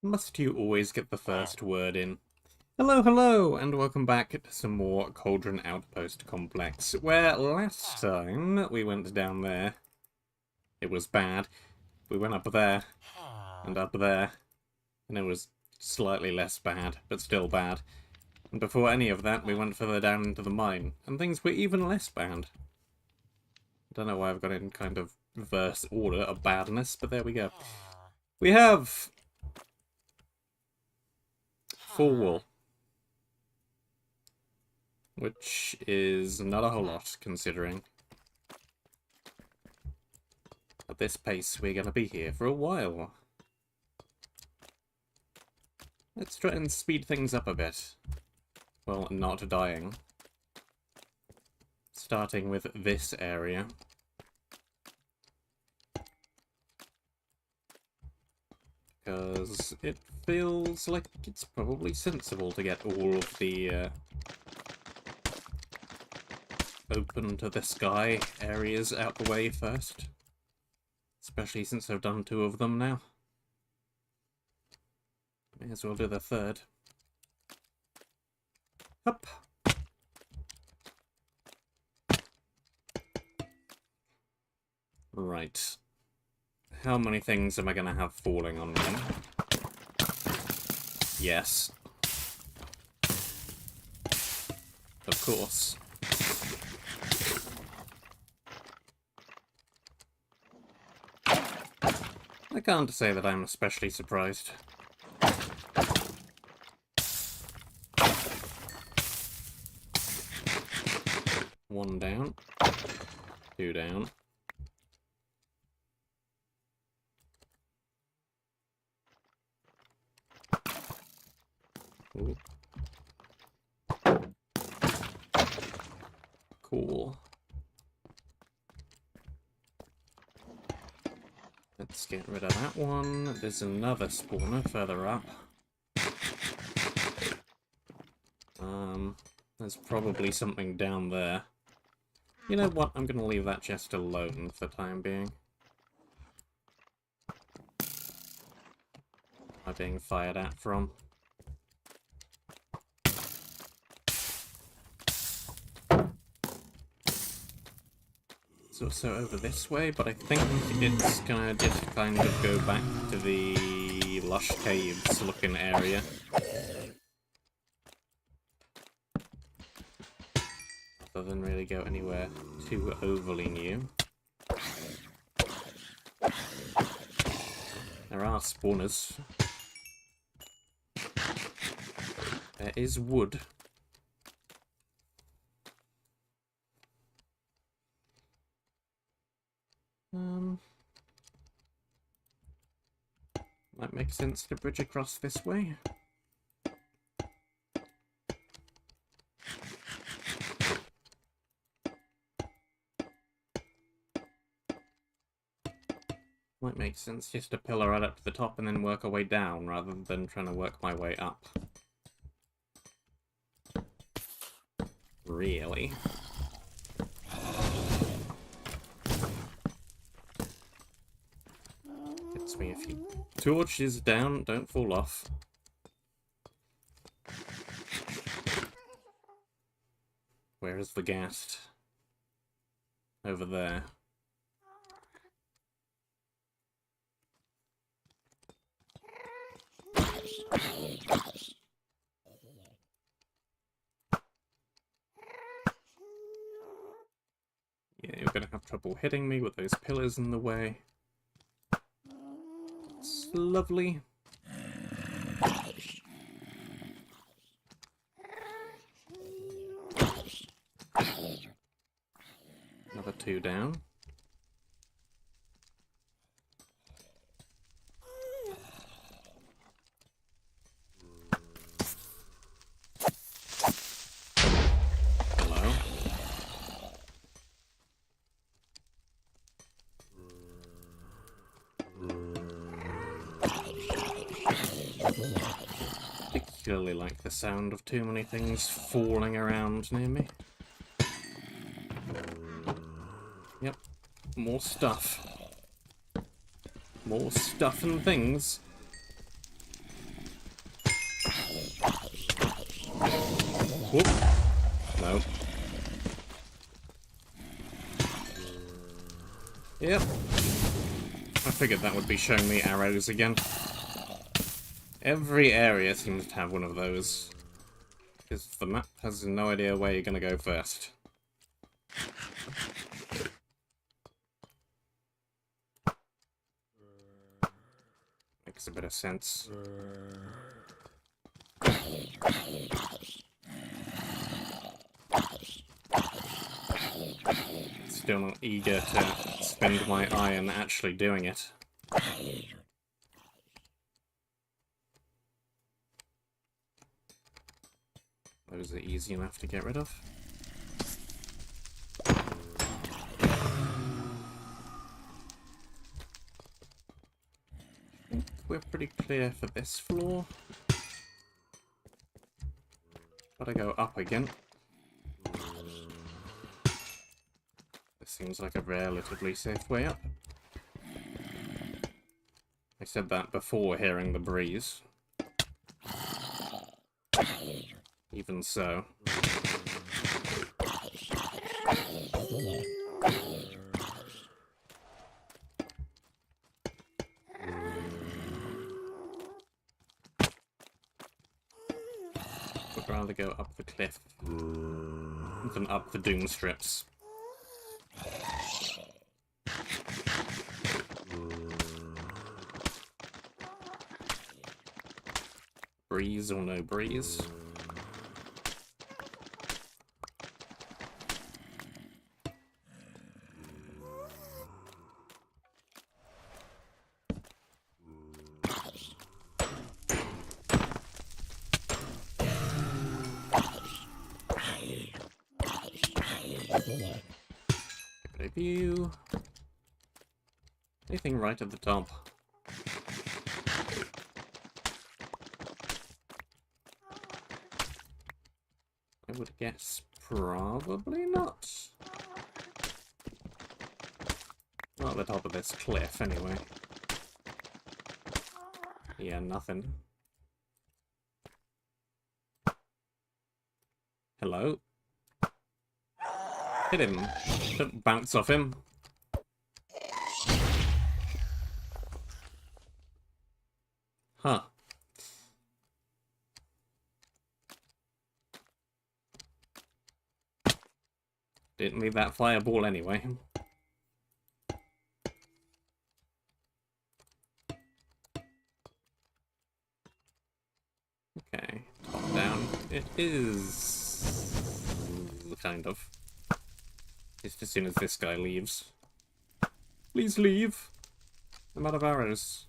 Must you always get the first word in? Hello, hello, and welcome back to some more Caldron Outpost Complex, where last time we went down there, it was bad. We went up there, and up there, and it was slightly less bad, but still bad. And before any of that, we went further down into the mine, and things were even less bad. I don't know why I've got it in kind of reverse order of badness, but there we go. We have full wool, which is not a whole lot, considering at this pace we're going to be here for a while. Let's try and speed things up a bit. Well, not dying. Starting with this area. Because it feels like it's probably sensible to get all of the open to the sky areas out the way first. Especially since I've done 2 of them now. May as well do the 3rd. Up. Right. How many things am I going to have falling on me? Yes. Of course. I can't say that I'm especially surprised. One down. 2 down. Ooh. Cool. Let's get rid of that one. There's another spawner further up. There's probably something down there. You know what? I'm gonna leave that chest alone for the time being. Am I being fired at from? It's also over this way, but I think it's gonna just kind of go back to the lush caves looking area. Rather than really go anywhere too overly new. There are spawners. There is wood. Might make sense to bridge across this way. Might make sense just to pillar right up to the top and then work our way down, rather than trying to work my way up. Really? Gets me a few torches down, don't fall off. Where is the ghast? Over there. Yeah, you're gonna have trouble hitting me with those pillars in the way. It's lovely. Another 2 down. Hello. Particularly like the sound of too many things falling around near me. Yep. more stuff. More stuff and things. Whoop. No. Yep. I figured that would be showing me arrows again. Every area seems to have one of those. Because the map has no idea where you're going to go first. Makes a bit of sense. Still not eager to spend my iron actually doing it. Those are easy enough to get rid of. I think we're pretty clear for this floor. Gotta go up again. This seems like a relatively safe way up. I said that before hearing the breeze. Even so. Would rather go up the cliff than up the doom strips. Breeze or no breeze? View. Anything right at the top? I would guess probably not. Not at the top of this cliff, anyway. Yeah, nothing. Hello? Hit him. Don't bounce off him. Huh. Didn't leave that fireball anyway. Okay, top down. It is... kind of. Just as soon as this guy leaves. Please leave! I'm out of arrows.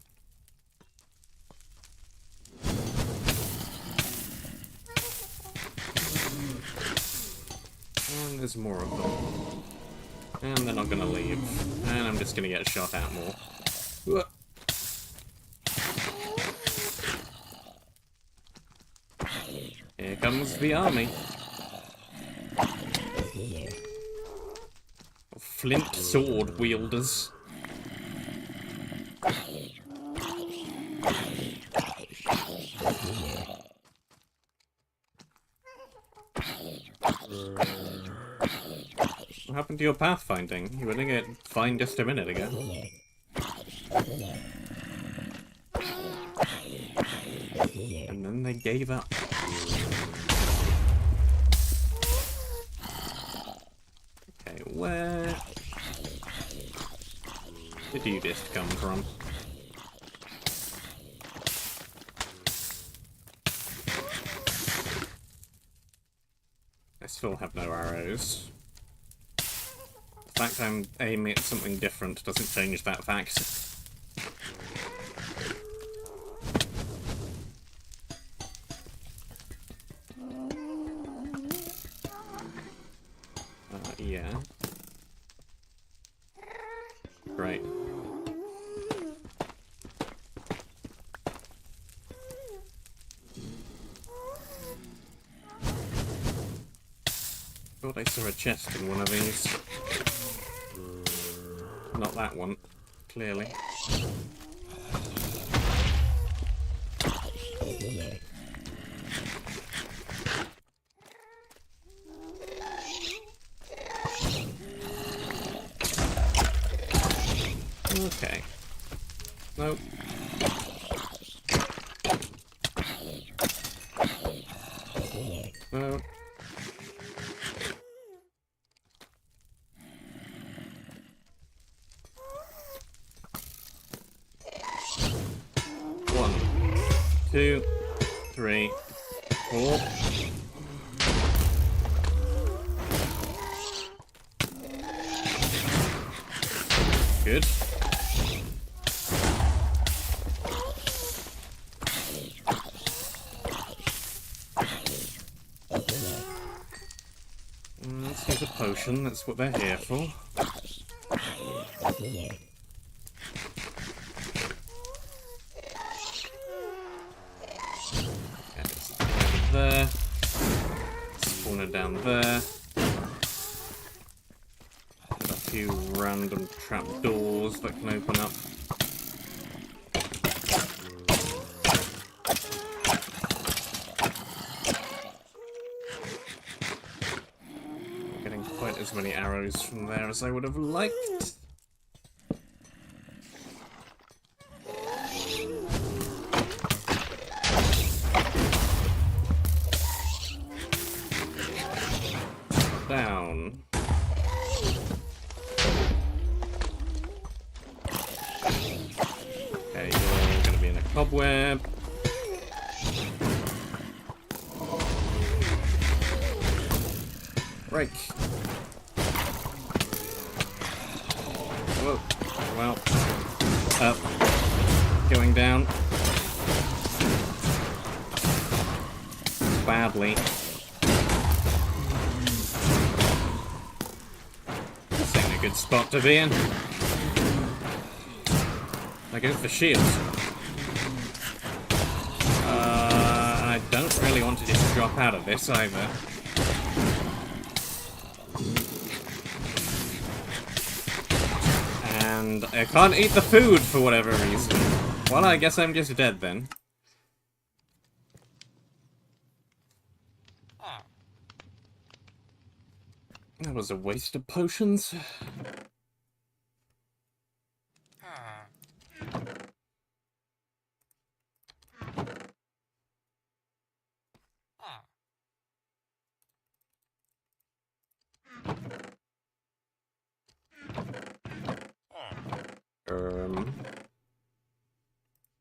And there's more of them. And they're not gonna leave. And I'm just gonna get shot at more. Here comes the army. Flint sword wielders. What happened to your pathfinding? You were doing it fine just a minute ago. And then they gave up. Okay, where did you just come from? I still have no arrows. The fact I'm aiming at something different doesn't change that fact. Yeah. Great. Thought I saw a chest in one of these. Not that one, clearly. Okay. Nope. No. One, 2, 3, 4. Good. Let's use a potion, that's what they're here for. There. Spawner down there. A few random trapdoors that can open up. Not getting quite as many arrows from there as I would have liked. Down. Okay, you're gonna be in a cobweb. Break. Whoa. Well. Up. Going down. Badly. Good spot to be in. I go for shield. I don't really want to just drop out of this either. And I can't eat the food for whatever reason. Well, I guess I'm just dead then. That was a waste of potions.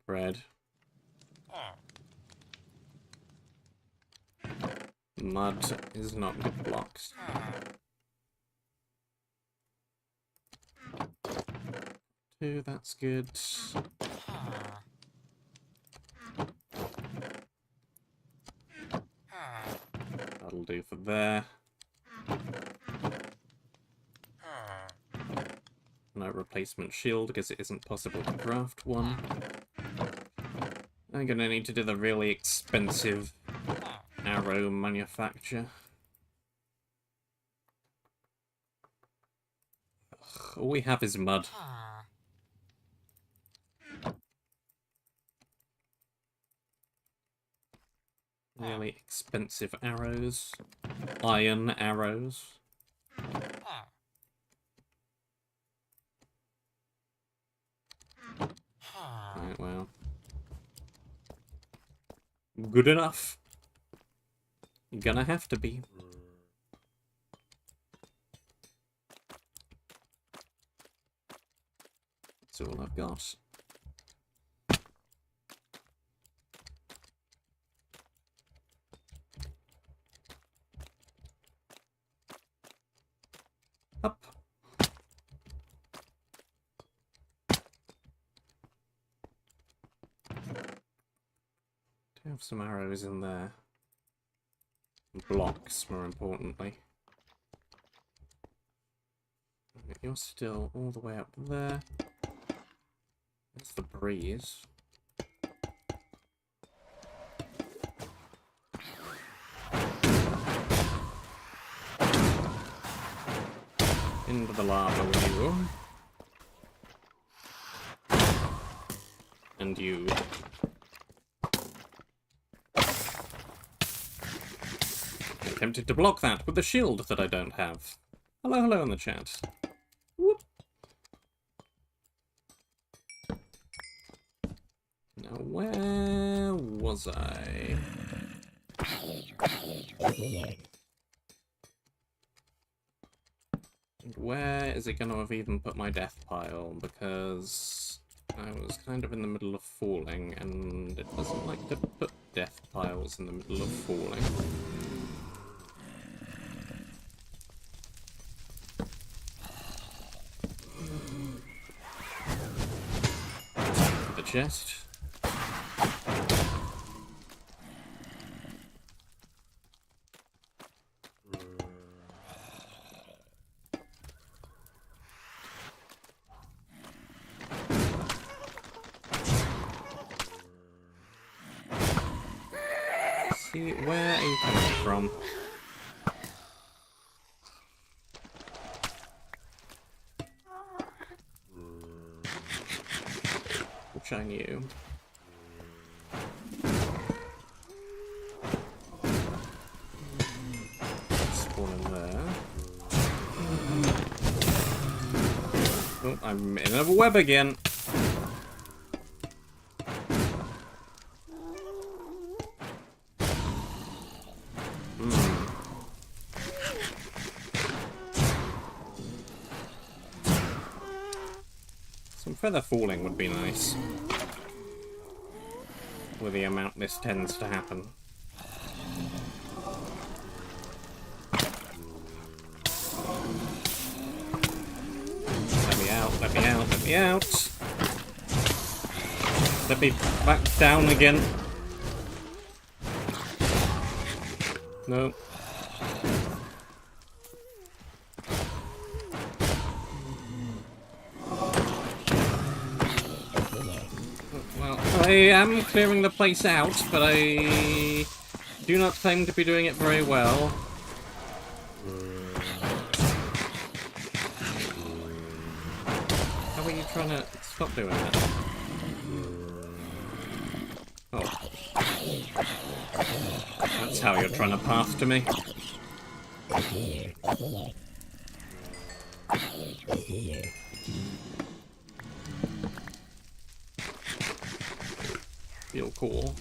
Bread. Mud is not good blocks. Two, that's good. That'll do for there. No replacement shield because it isn't possible to craft one. I'm gonna need to do the really expensive arrow manufacture. Ugh, all we have is mud. Really expensive arrows. Iron arrows. Right, well. Good enough. You're gonna have to be. That's all I've got. Up. Do have some arrows in there. Blocks, more importantly. You're still all the way up there. That's the breeze. Into the lava with you. and you. I'm tempted to block that with the shield that I don't have. Hello, hello in the chat. Whoop. Now, where was I? And where is it going to have even put my death pile? Because I was kind of in the middle of falling, and it doesn't like to put death piles in the middle of falling. The chest. See, where are you coming from? Which I knew. Spawn in there. Oh, I'm in a web again. Some feather falling would be nice. With the amount this tends to happen. Let me out, let me out, let me out! Let me back down again. No. Well, I am clearing the place out, but I do not claim to be doing it very well. How are you trying to stop doing that? Oh. That's how you're trying to pass to me. Feel cool.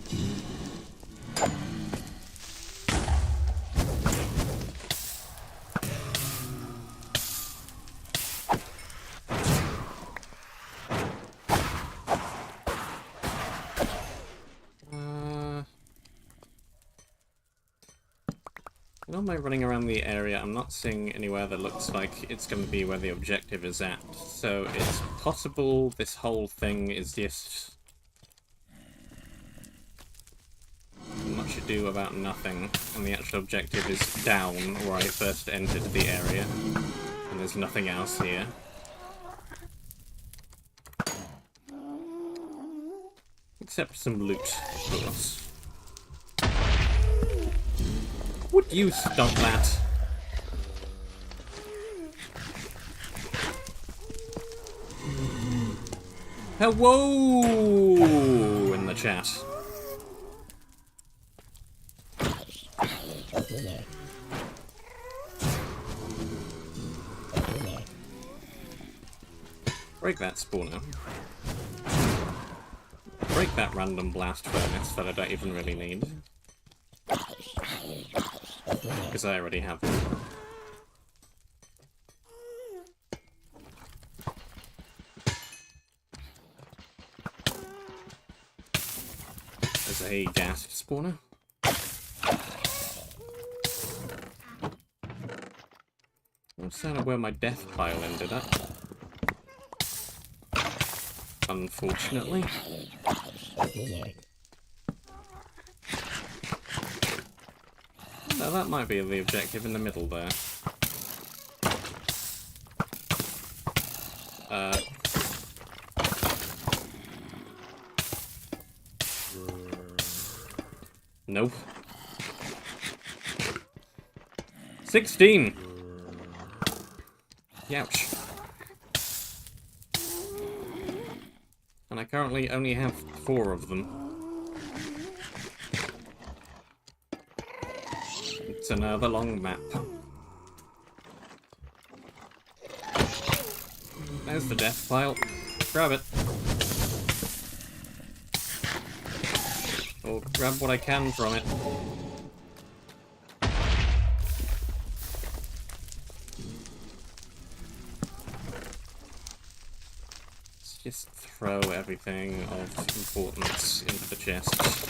Am I running around the area? I'm not seeing anywhere that looks like it's going to be where the objective is at. So it's possible this whole thing is just much ado about nothing, and the actual objective is down where I first entered the area, and there's nothing else here. Except some loot, of course. Would you stop that? Hello in the chat. Break that spawner. Break that random blast furnace that I don't even really need. Because I already have them. There's a gas spawner. I'm sad of where my death pile ended up. Unfortunately. So that might be the objective in the middle there. Nope. 16! Youch. And I currently only have 4 of them. It's another long map. There's the death pile. Grab it. Or grab what I can from it. Let's just throw everything of importance into the chest.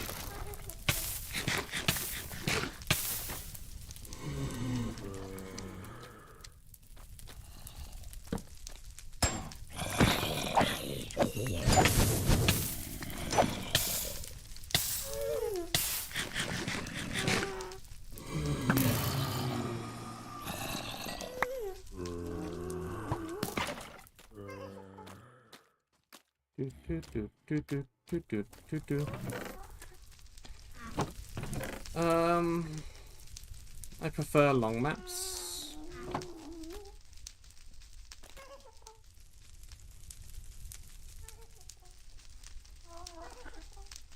I prefer long maps.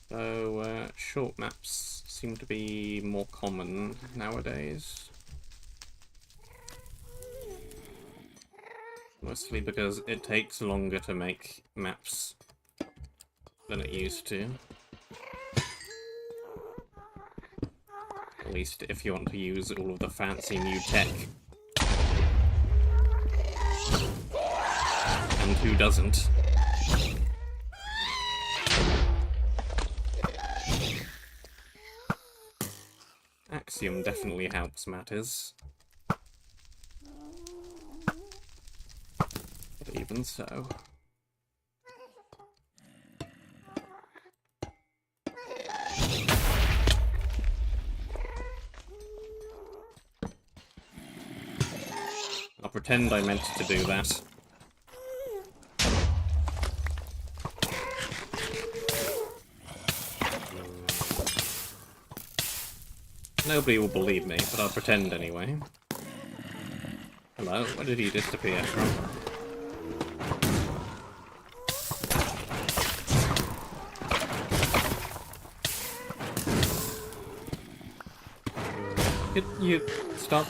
So, short maps seem to be more common nowadays. Mostly because it takes longer to make maps than it used to. At least if you want to use all of the fancy new tech. And who doesn't? Axiom definitely helps matters. But even so... I'll pretend I meant to do that. Nobody will believe me, but I'll pretend anyway. Hello, where did he disappear from? Could you stop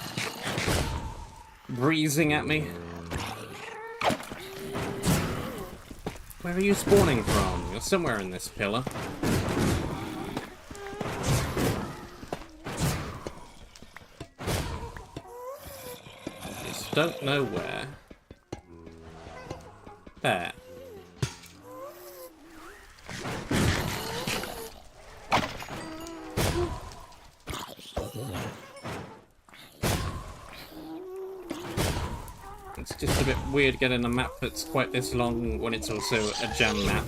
breezing at me? Where are you spawning from? You're somewhere in this pillar. Just don't know where. There. It's just a bit weird getting a map that's quite this long when it's also a jam map.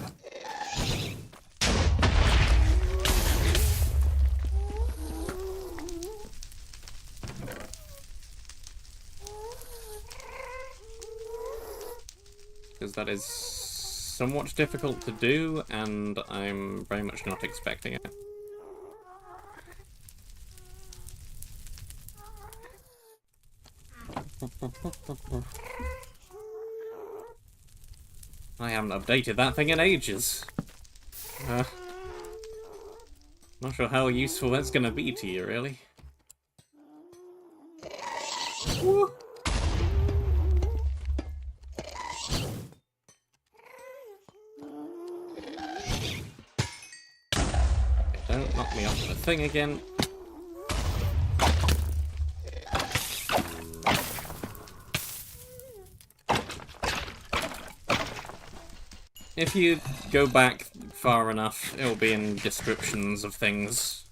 Because that is somewhat difficult to do, and I'm very much not expecting it. I haven't updated that thing in ages. Not sure how useful that's gonna be to you, really. Woo. Don't knock me off the thing again. If you go back far enough, it'll be in descriptions of things.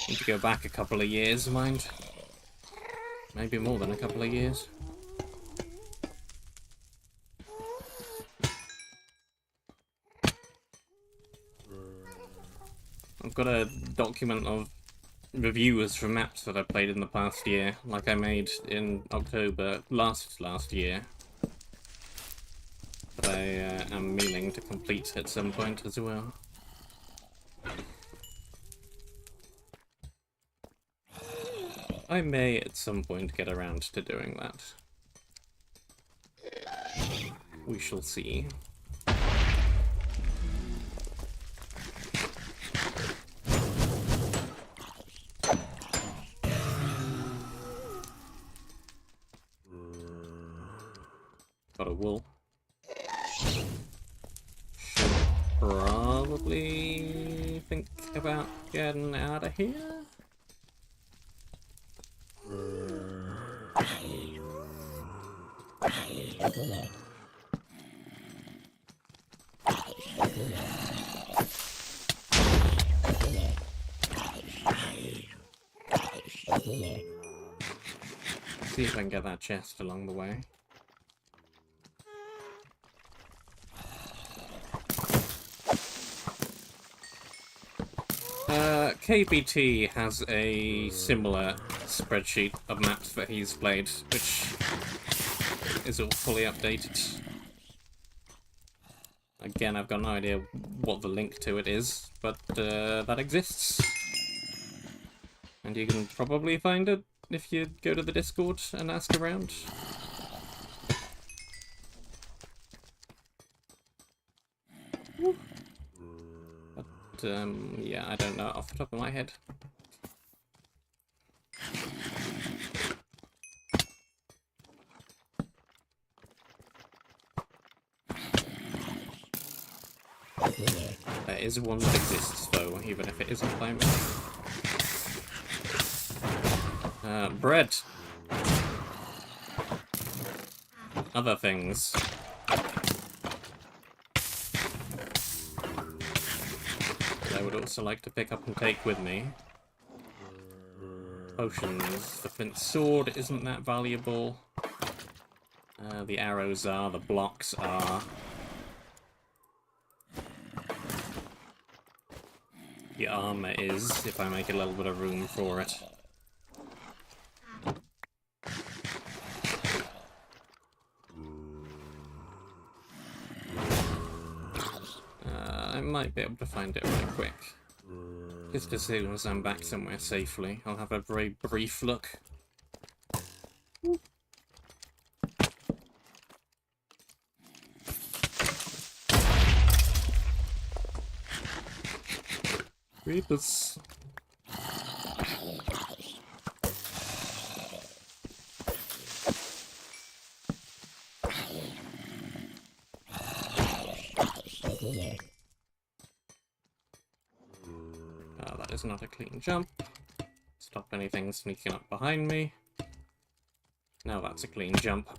Need to go back a couple of years, mind. Maybe more than a couple of years. I've got a document of reviewers for maps that I played in the past year, like I made in October last year. That I am meaning to complete at some point as well. I may at some point get around to doing that. We shall see. Got a wool. Should probably think about getting out of here. See if I can get that chest along the way. KBT has a similar spreadsheet of maps that he's played, which is all fully updated. Again, I've got no idea what the link to it is, but that exists. And you can probably find it if you go to the Discord and ask around. But, yeah, I don't know off the top of my head. There is one that exists, though, even if it isn't by me. Bread. Other things. I would also like to pick up and take with me. Potions. The flint sword isn't that valuable. The arrows are, the blocks are. The armor is, if I make a little bit of room for it. I might be able to find it really quick. Just as soon as I'm back somewhere safely, I'll have a very brief look. Creepers. That is not a clean jump. Stop anything sneaking up behind me. Now that's a clean jump.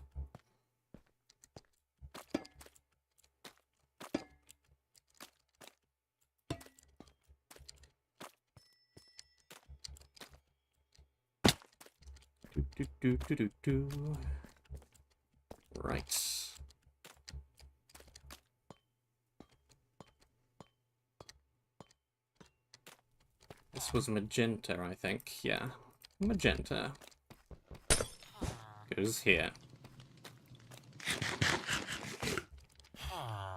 Right. This was magenta, I think. Yeah. Magenta. Goes here.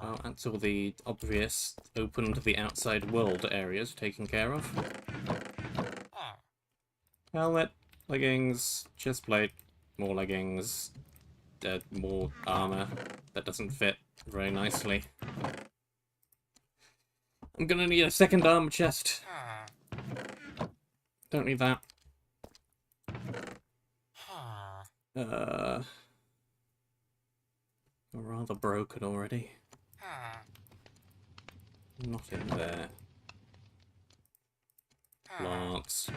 Well, that's all the obvious open to the outside world areas taken care of. Helmet, leggings, chest plate, more leggings, more armor that doesn't fit very nicely. I'm gonna need a second armor chest. Don't need that. You're rather broken already. Not in there. Plants.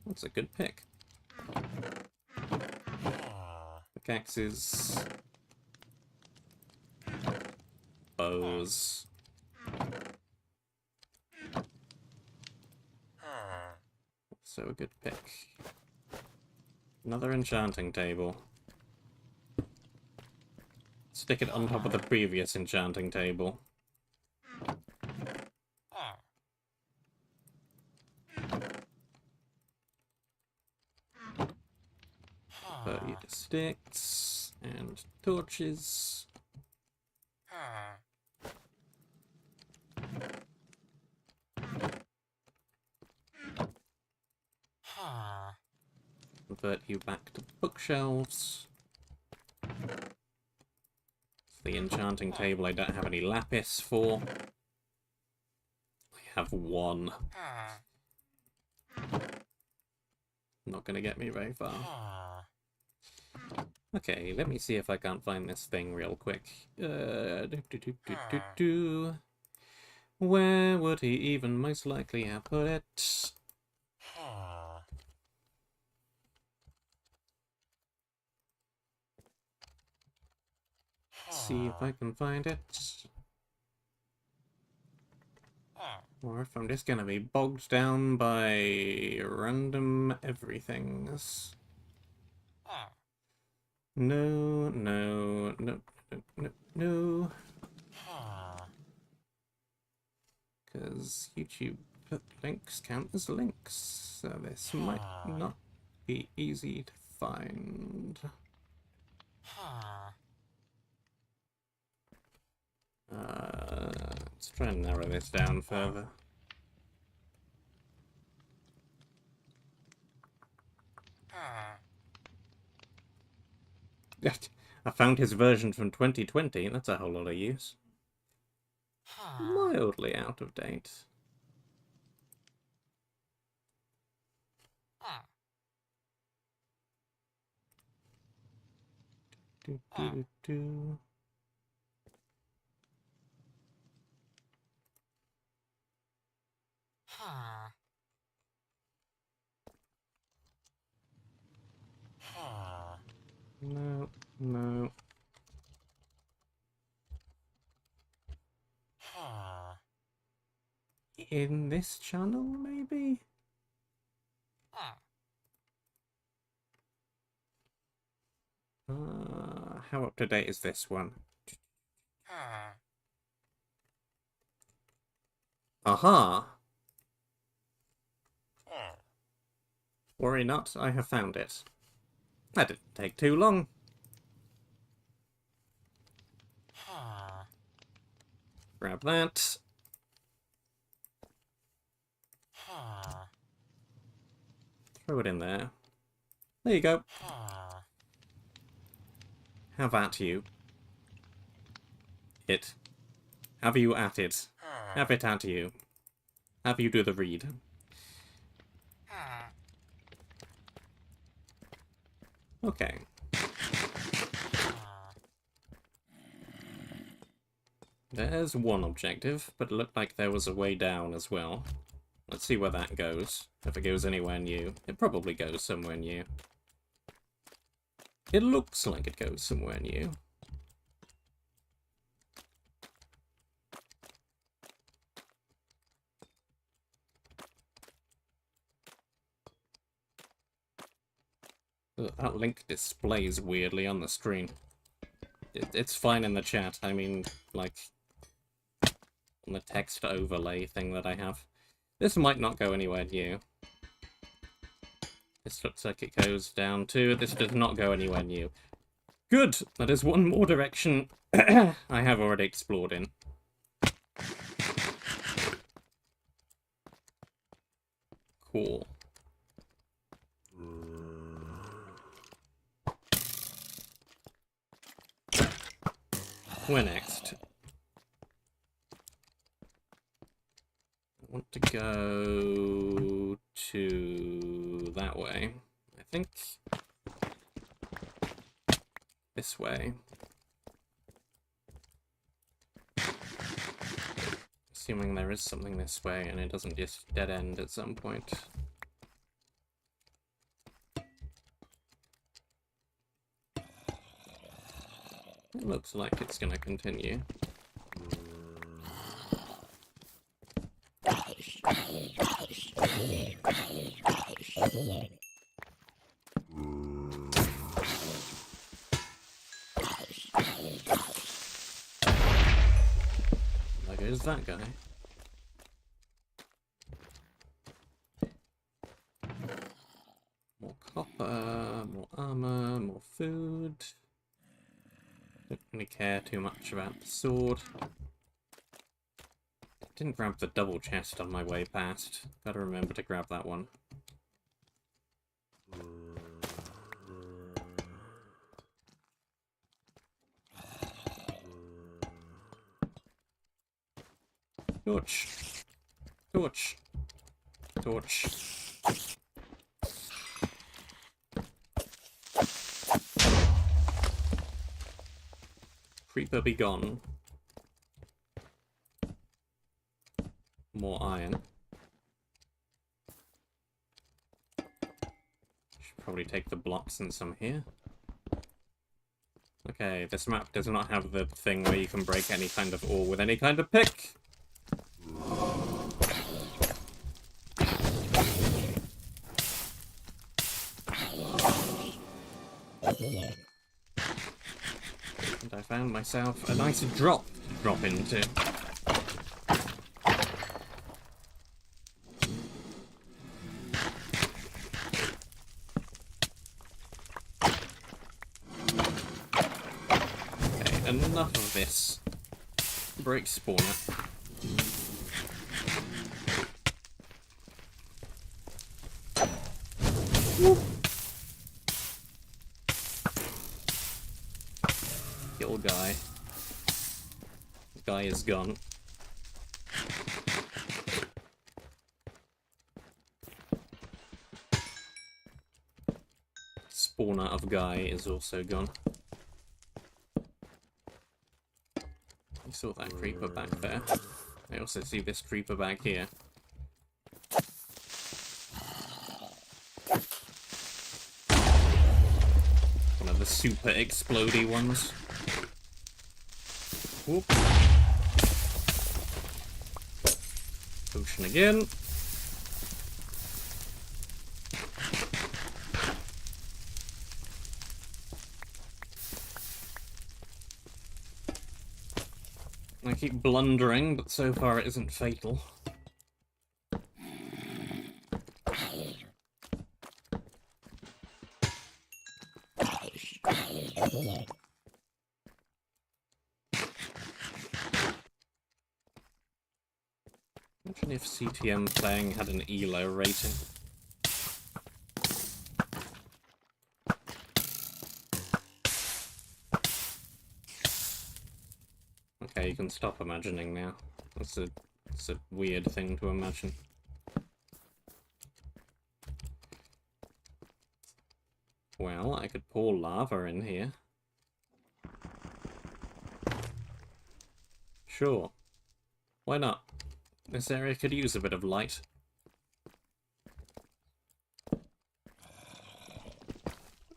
That's a good pick. Pickaxes. Bows. So a good pick. Another enchanting table. Stick it on top of the previous enchanting table. Sticks and torches. Convert you back to bookshelves. The enchanting table I don't have any lapis for. I have one. Not gonna get me very far. Okay, let me see if I can't find this thing real quick. Where would he even most likely have put it? See if I can find it. Or if I'm just gonna be bogged down by random everythings. No, no, no, no, no, no. Because YouTube links count as links, so this might not be easy to find. Let's try and narrow this down further. I found his version from 2020. That's a whole lot of use. Mildly out of date. Do. No, no. In this channel, maybe? How up to date is this one? Aha! Worry not, I have found it. That didn't take too long. Grab that. Throw it in there. There you go. Have at you. It. Have you at it. Have it at you. Have you do the read. Okay. There's one objective, but it looked like there was a way down as well. Let's see where that goes. If it goes anywhere new. It probably goes somewhere new. It looks like it goes somewhere new. That link displays weirdly on the screen. It's fine in the chat. I mean, like, on the text overlay thing that I have. This might not go anywhere new. This looks like it goes down too. This does not go anywhere new. Good! That is one more direction I have already explored in. Cool. Where next? I want to go to that way. I think this way. Assuming there is something this way and it doesn't just dead end at some point. It looks like it's going to continue. There goes that guy. More copper, more armor, more food. Don't really care too much about the sword. Didn't grab the double chest on my way past. Gotta remember to grab that one. Torch. Torch. Torch. Creeper be gone. More iron. Should probably take the blocks and some here. Okay, this map does not have the thing where you can break any kind of ore with any kind of pick. And I found myself a nice drop to drop into. Okay, enough of this. Break spawner. Whoop. Kill guy. Guy is gone. Spawner of guy is also gone. I saw that creeper back there. I also see this creeper back here. One of the super explodey ones. Whoop. Potion again. I keep blundering, but so far it isn't fatal. Imagine if CTM playing had an ELO rating. Okay, you can stop imagining now. It's a weird thing to imagine. Well, I could pour lava in here. Sure. Why not? This area could use a bit of light. When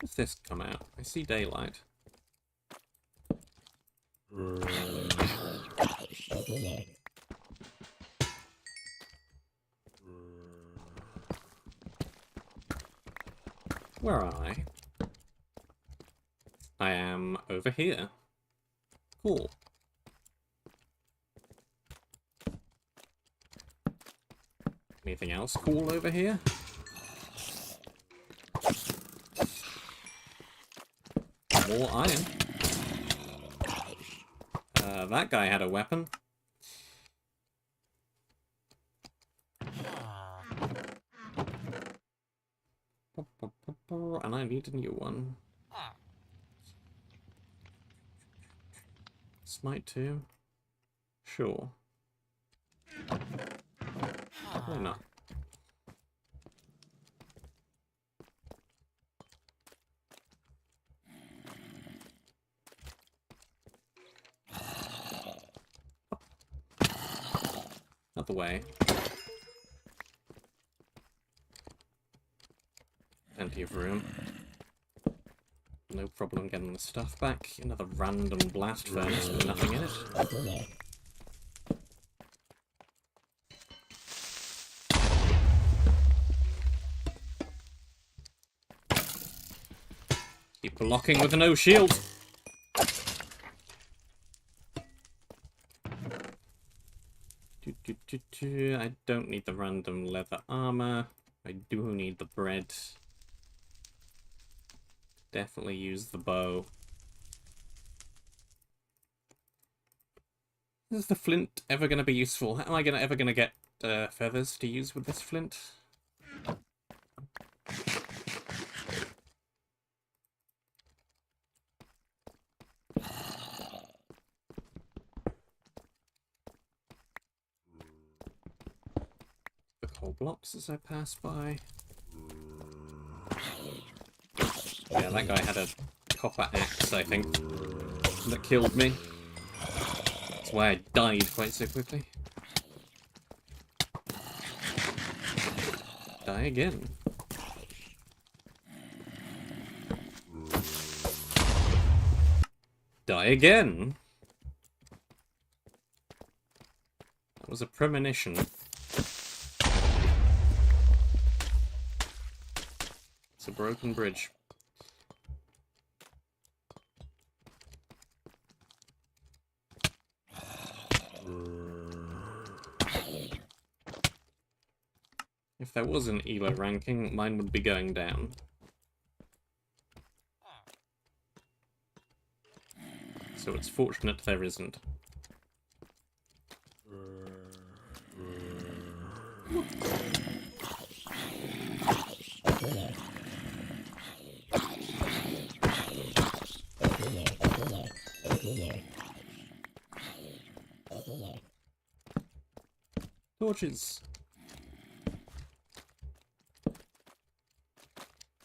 does this come out? I see daylight. Where am I? I am over here. Cool. Anything else cool over here? More iron. That guy had a weapon. And I need a new one. Smite too? Sure. Why not? Out the way. Plenty of room. No problem getting the stuff back. Another random blast furnace with nothing in it. Keep blocking with no shield. I don't need the random leather armor. I do need the bread. Definitely use the bow. Is the flint ever going to be useful? How am I ever going to get feathers to use with this flint? more blocks as I pass by. Yeah, that guy had a copper axe, I think, that killed me. That's why I died quite so quickly. Die again. Die again. That was a premonition. It's a broken bridge. If there was an ELO ranking, mine would be going down. So it's fortunate there isn't. Torches.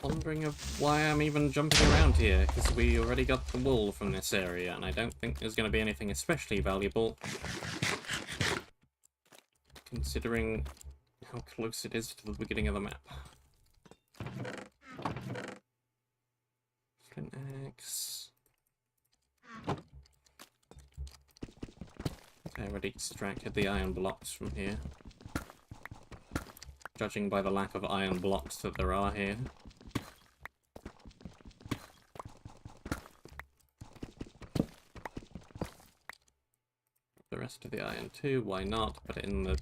Wondering of why I'm even jumping around here, because we already got the wool from this area, and I don't think there's going to be anything especially valuable, considering how close it is to the beginning of the map. Flint axe. I already extracted the iron blocks from here, judging by the lack of iron blocks that there are here. The rest of the iron too, why not? Put it in the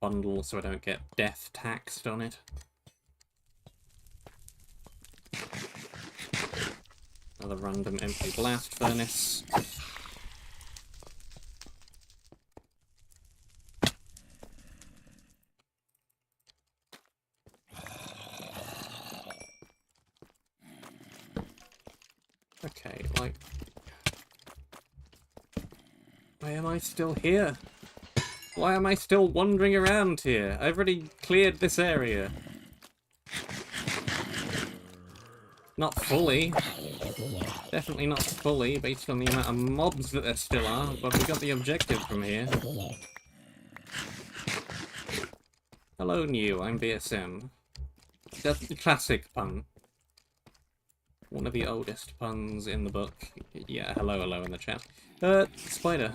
bundle so I don't get death taxed on it. Another random empty blast furnace. Okay, like... why am I still here? Why am I still wandering around here? I've already cleared this area. Not fully. Definitely not fully, based on the amount of mobs that there still are, but we got the objective from here. Hello, new, I'm BSM. That's the classic pun. One of the oldest puns in the book. Yeah, hello in the chat. Spider.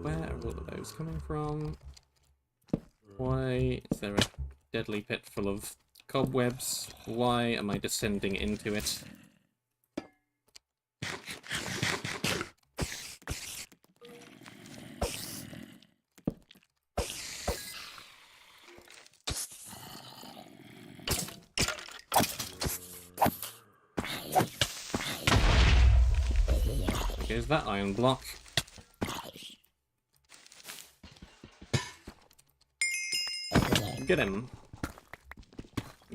Where are all of those coming from? Why is there a deadly pit full of cobwebs? Why am I descending into it? There's that iron block. Get him.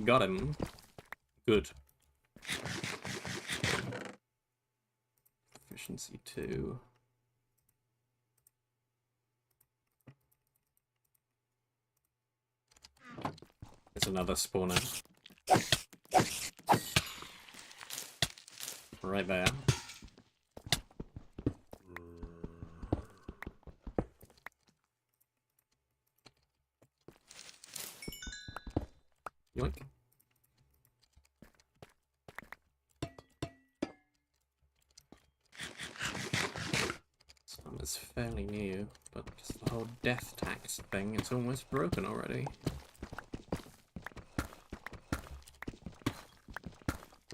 Got him. Good. Efficiency 2. There's another spawner. Right there. Yoink. This one is fairly new, but just the whole death tax thing, it's almost broken already.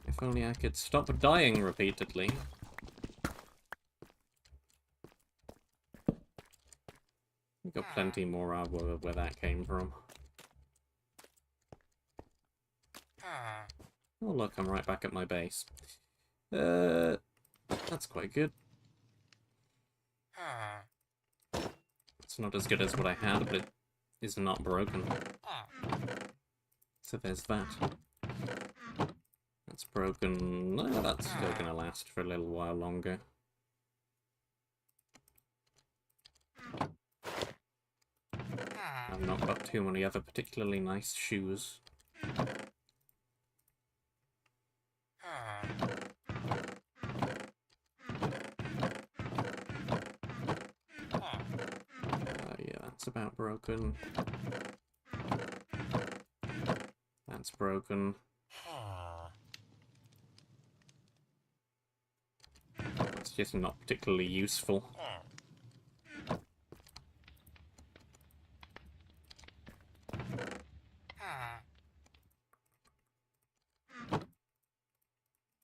If only I could stop dying repeatedly. We've got plenty more where that came from. Oh look, I'm right back at my base. That's quite good. It's not as good as what I had, but it is not broken. So there's that. That's broken. No, that's still gonna last for a little while longer. I've not got too many other particularly nice shoes. Yeah, that's about broken. That's broken. It's just not particularly useful.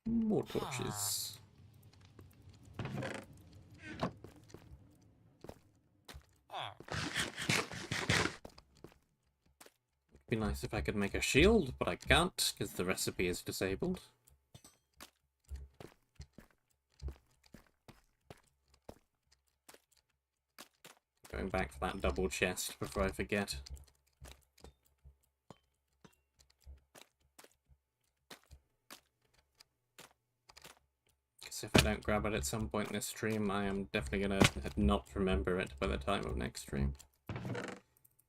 More torches. It'd be nice if I could make a shield, but I can't, because the recipe is disabled. Going back for that double chest before I forget. Because if I don't grab it at some point in this stream, I am definitely going to not remember it by the time of next stream.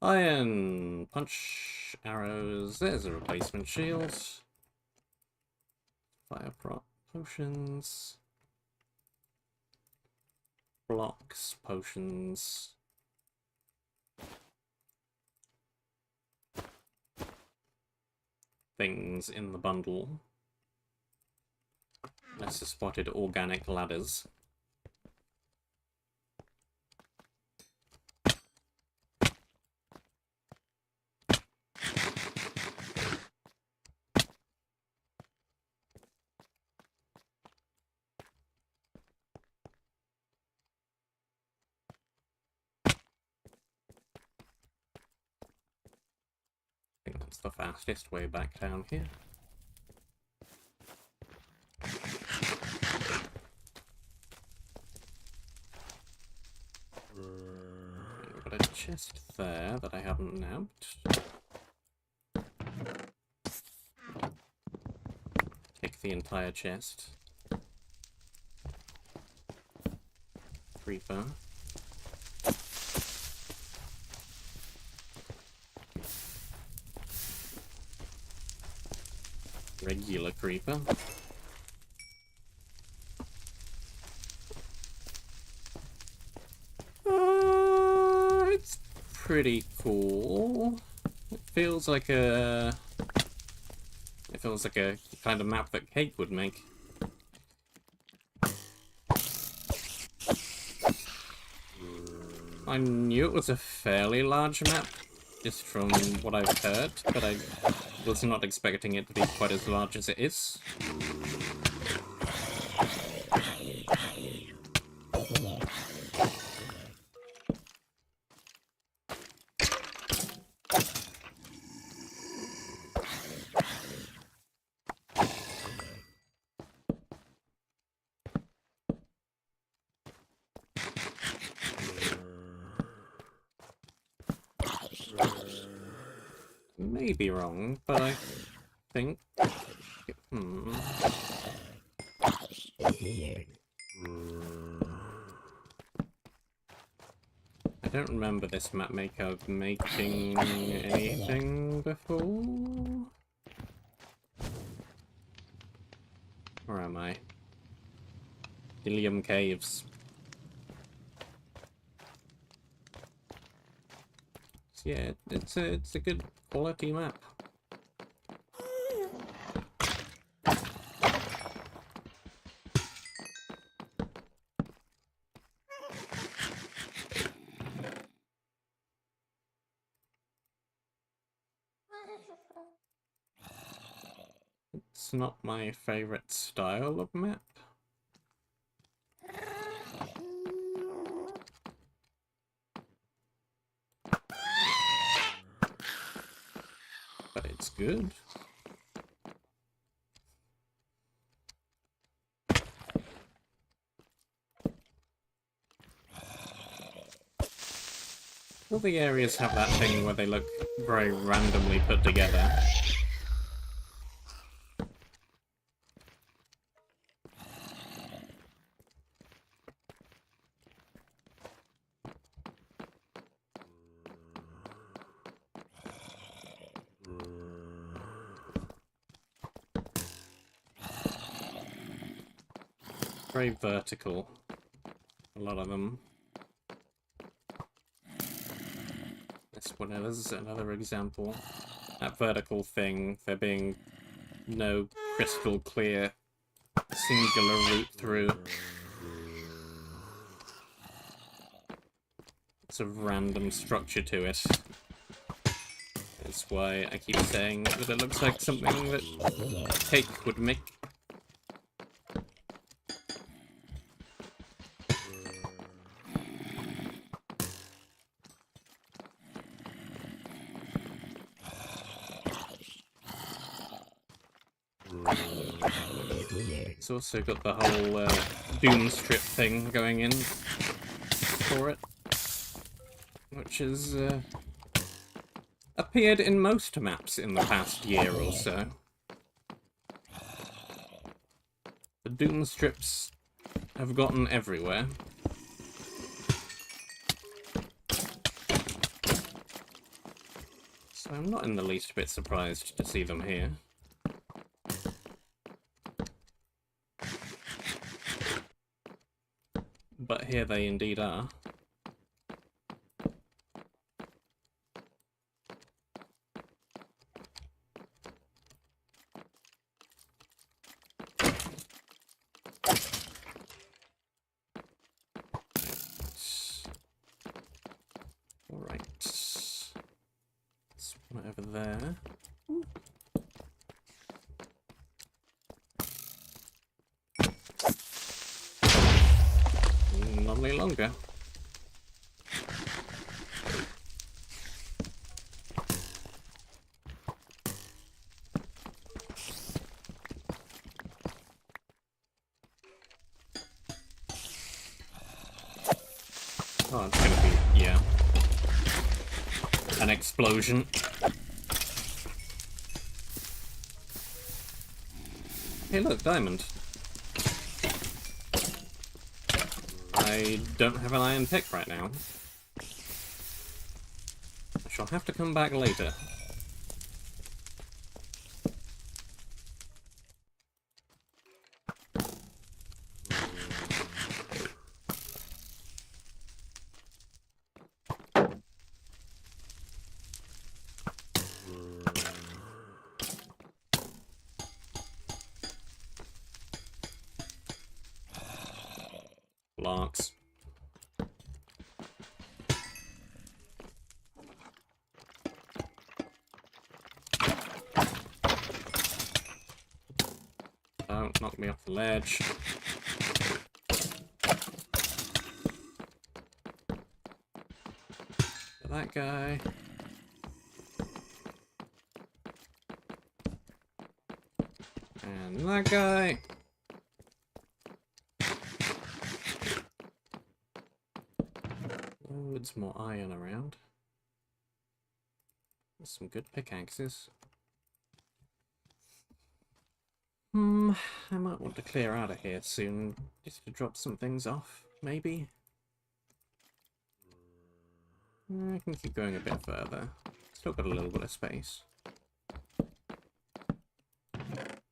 Iron! Punch arrows. There's a replacement shield. Fire prop potions. Blocks, potions. Things in the bundle. Lesser spotted organic ladders. I think that's the fastest way back down here. I've got a chest there that I haven't nabbed. Take the entire chest. Creeper. Regular creeper. It's pretty cool. It feels like a kind of map that Cake would make. I knew it was a fairly large map, just from what I've heard, but I was not expecting it to be quite as large as it is. May be wrong, but I think... I don't remember this map maker making anything before. Where am I? Ilium Caves. So yeah, it's a good quality map. It's not my favorite style of map. But it's good. All the areas have that thing where they look very randomly put together. very vertical. A lot of them. This one is another example. That vertical thing, there being no crystal clear singular route through. It's a random structure to it. That's why I keep saying that it looks like something that Cake would make. It's also got the whole Doom strip thing going in for it, which has appeared in most maps in the past year or so. The Doom strips have gotten everywhere. So I'm not in the least bit surprised to see them here. But here they indeed are. Alright. This one over there. Not any longer. Oh, it's gonna be, yeah, an explosion. Hey look, diamond. I don't have an iron pick right now. I shall have to come back later. Blocks. Don't knock me off the ledge. That guy. And that guy. Loads more iron around. There's some good pickaxes. I might want to clear out of here soon, just to drop some things off, maybe? I can keep going a bit further. Still got a little bit of space.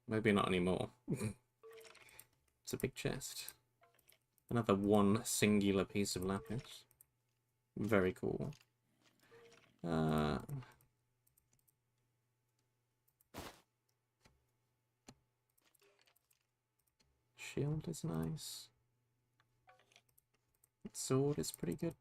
Maybe not anymore. It's a big chest. Another one singular piece of lapis. Very cool. Shield is nice. Sword is pretty good.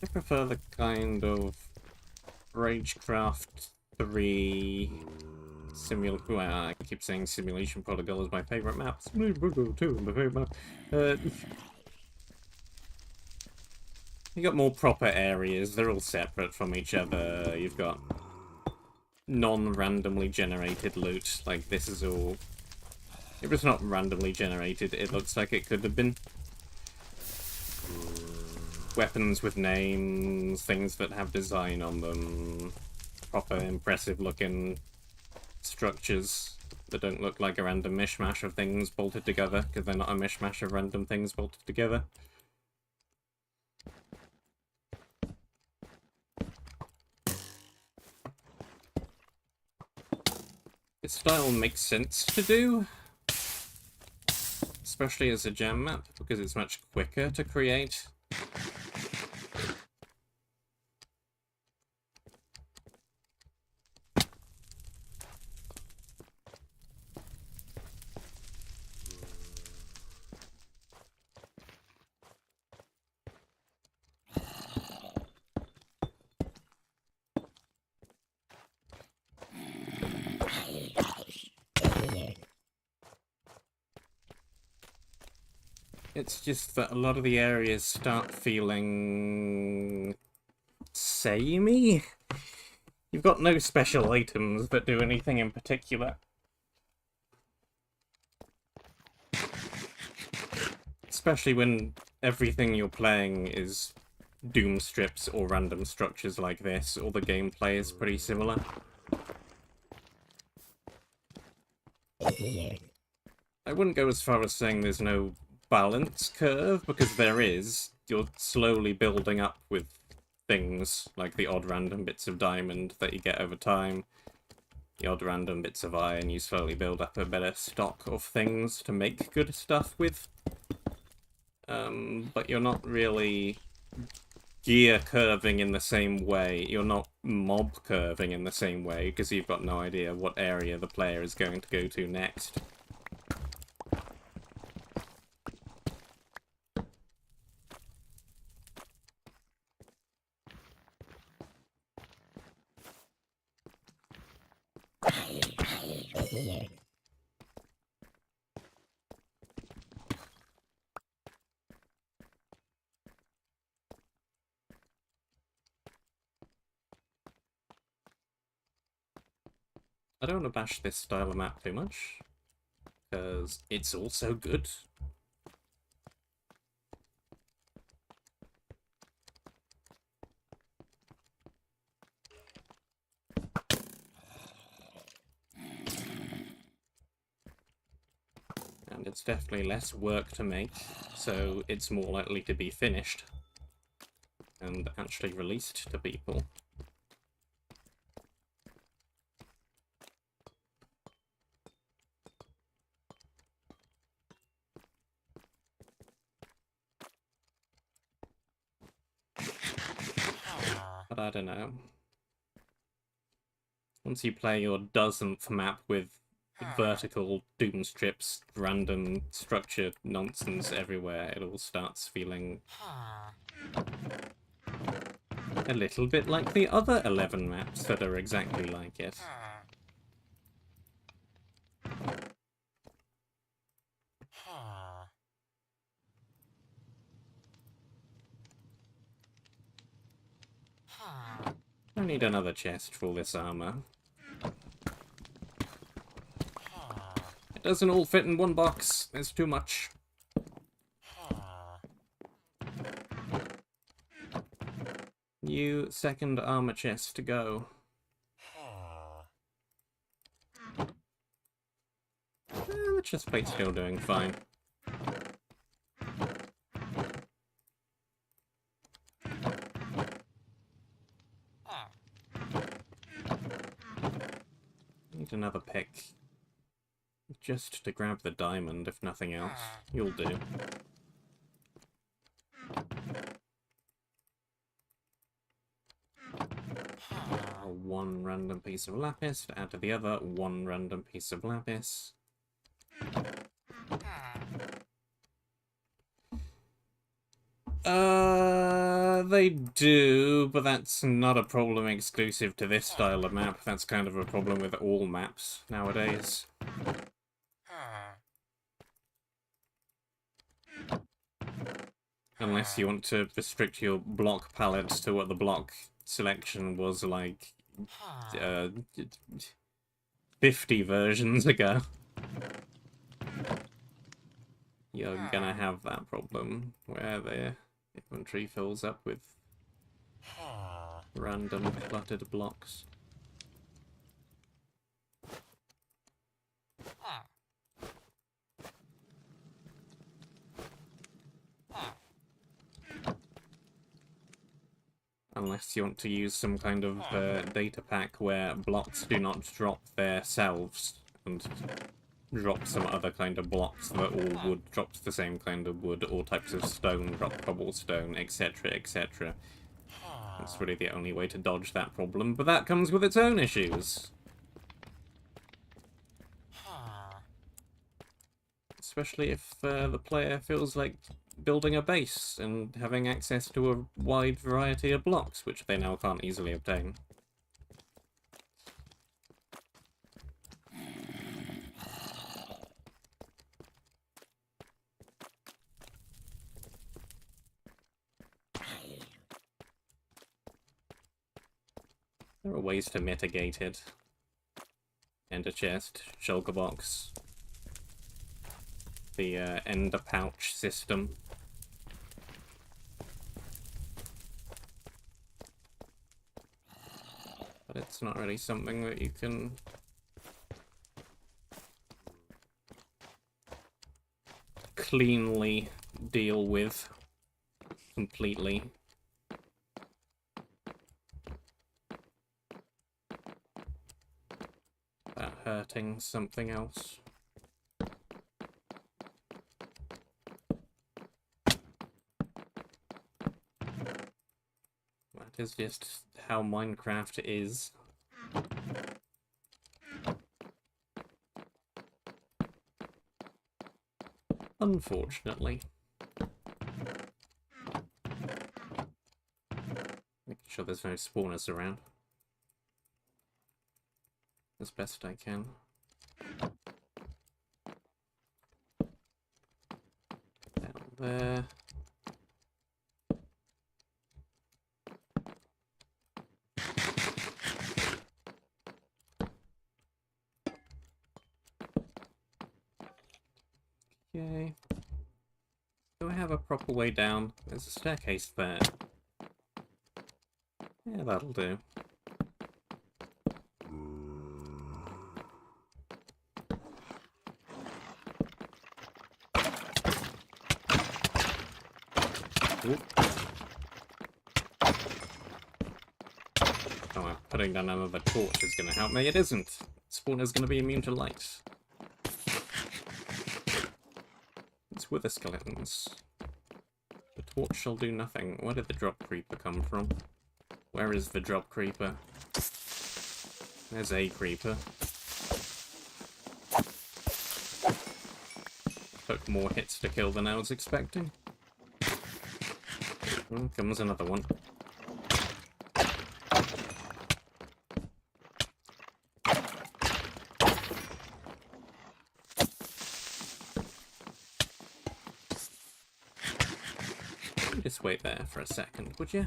I prefer the kind of Ragecraft 3 Well, I keep saying Simulation Protocol is my favourite map. Simulation Protocol 2 is my favourite map. You got more proper areas. They're all separate from each other. You've got non-randomly generated loot. Like, this is all... If it's not randomly generated, it looks like it could have been. Weapons with names, things that have design on them, proper impressive looking structures that don't look like a random mishmash of things bolted together, because they're not a mishmash of random things bolted together. This style makes sense to do, especially as a gem map, because it's much quicker to create. It's just that a lot of the areas start feeling... samey? You've got no special items that do anything in particular. Especially when everything you're playing is doom strips or random structures like this, or the gameplay is pretty similar. I wouldn't go as far as saying there's no balance curve, because there is. You're slowly building up with things, like the odd random bits of diamond that you get over time, the odd random bits of iron. You slowly build up a better stock of things to make good stuff with. But you're not really gear curving in the same way. You're not mob curving in the same way, because you've got no idea what area the player is going to go to next. I don't want to bash this style of map too much, because it's also good. And it's definitely less work to make, so it's more likely to be finished and actually released to people. But I don't know. Once you play your dozenth map with vertical doom strips, random structure nonsense everywhere, it all starts feeling a little bit like the other 11 maps that are exactly like it. I need another chest for all this armor. It doesn't all fit in one box. There's too much. New second armor chest to go. The chest plate's still doing fine. Need another pick. Just to grab the diamond, if nothing else. You'll do. One random piece of lapis to add to the other, one random piece of lapis. They do, but that's not a problem exclusive to this style of map. That's kind of a problem with all maps nowadays. Unless you want to restrict your block palette to what the block selection was like 50 versions ago. You're gonna have that problem where the inventory fills up with random cluttered blocks. Unless you want to use some kind of data pack where blocks do not drop themselves and drop some other kind of blocks that all wood drops the same kind of wood, all types of stone drop cobblestone, etc, etc. That's really the only way to dodge that problem, but that comes with its own issues. Especially if the player feels like building a base and having access to a wide variety of blocks, which they now can't easily obtain. There are ways to mitigate it. Ender chest, shulker box, the ender pouch system. But it's not really something that you can cleanly deal with completely. Without hurting something else. That is just how Minecraft is. Unfortunately. Making sure there's no spawners around. As best I can. Down there. Okay. Do I have a proper way down? There's a staircase there. Yeah, that'll do. Ooh. Oh, putting down another torch is going to help me. It isn't. Spawner's going to be immune to light. It's wither skeletons. The torch shall do nothing. Where did the drop creeper come from? Where is the drop creeper? There's a creeper. Took more hits to kill than I was expecting. Oh, comes another one. Just wait there for a second, would you?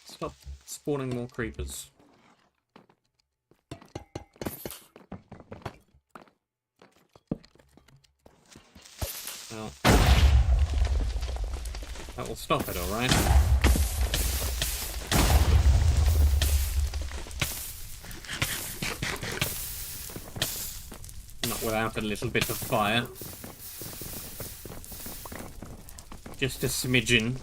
Stop spawning more creepers. Well, that will stop it, alright? Not without a little bit of fire. Just a smidgen.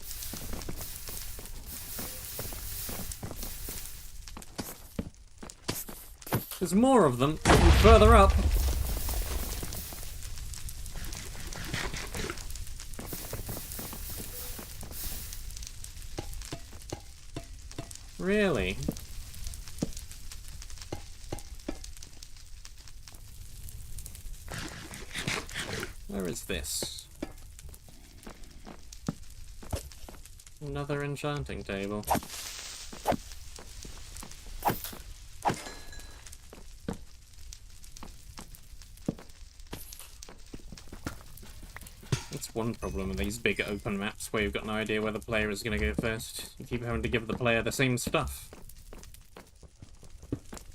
There's more of them further up. Really? Where is this? Another enchanting table. That's one problem with these big open maps where you've got no idea where the player is going to go first. You keep having to give the player the same stuff.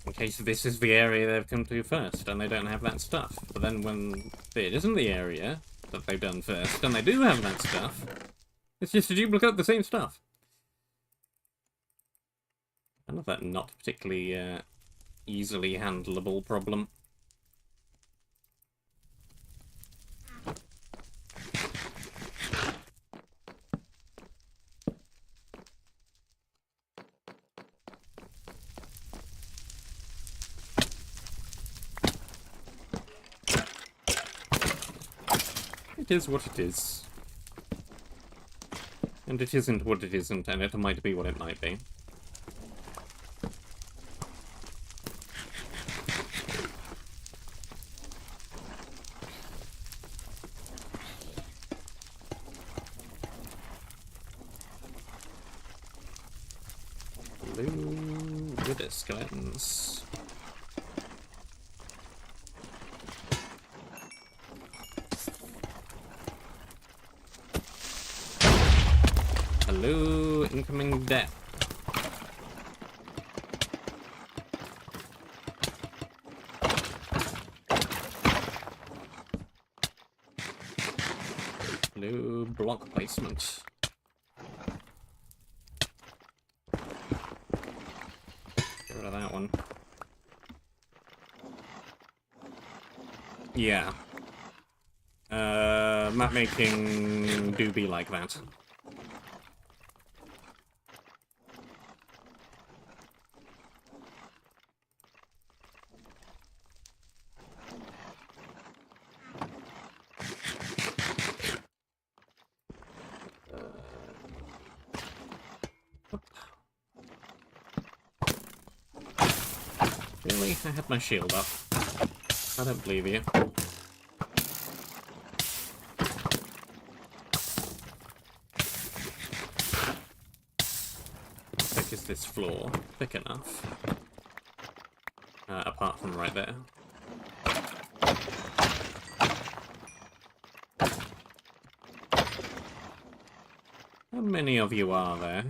In case this is the area they've come to first, and they don't have that stuff. But then when it isn't the area that they've done first, and they do have that stuff, it's just a duplicate of the same stuff. Another not particularly easily handleable problem. It is what it is. And it isn't what it isn't, and it might be what it might be. Blue wither skeletons. Hello, incoming death. Hello, block placement. Get rid of that one. Yeah. Map making do be like that. Really? I had my shield up. I don't believe you. How thick is this floor? Thick enough. Apart from right there. How many of you are there?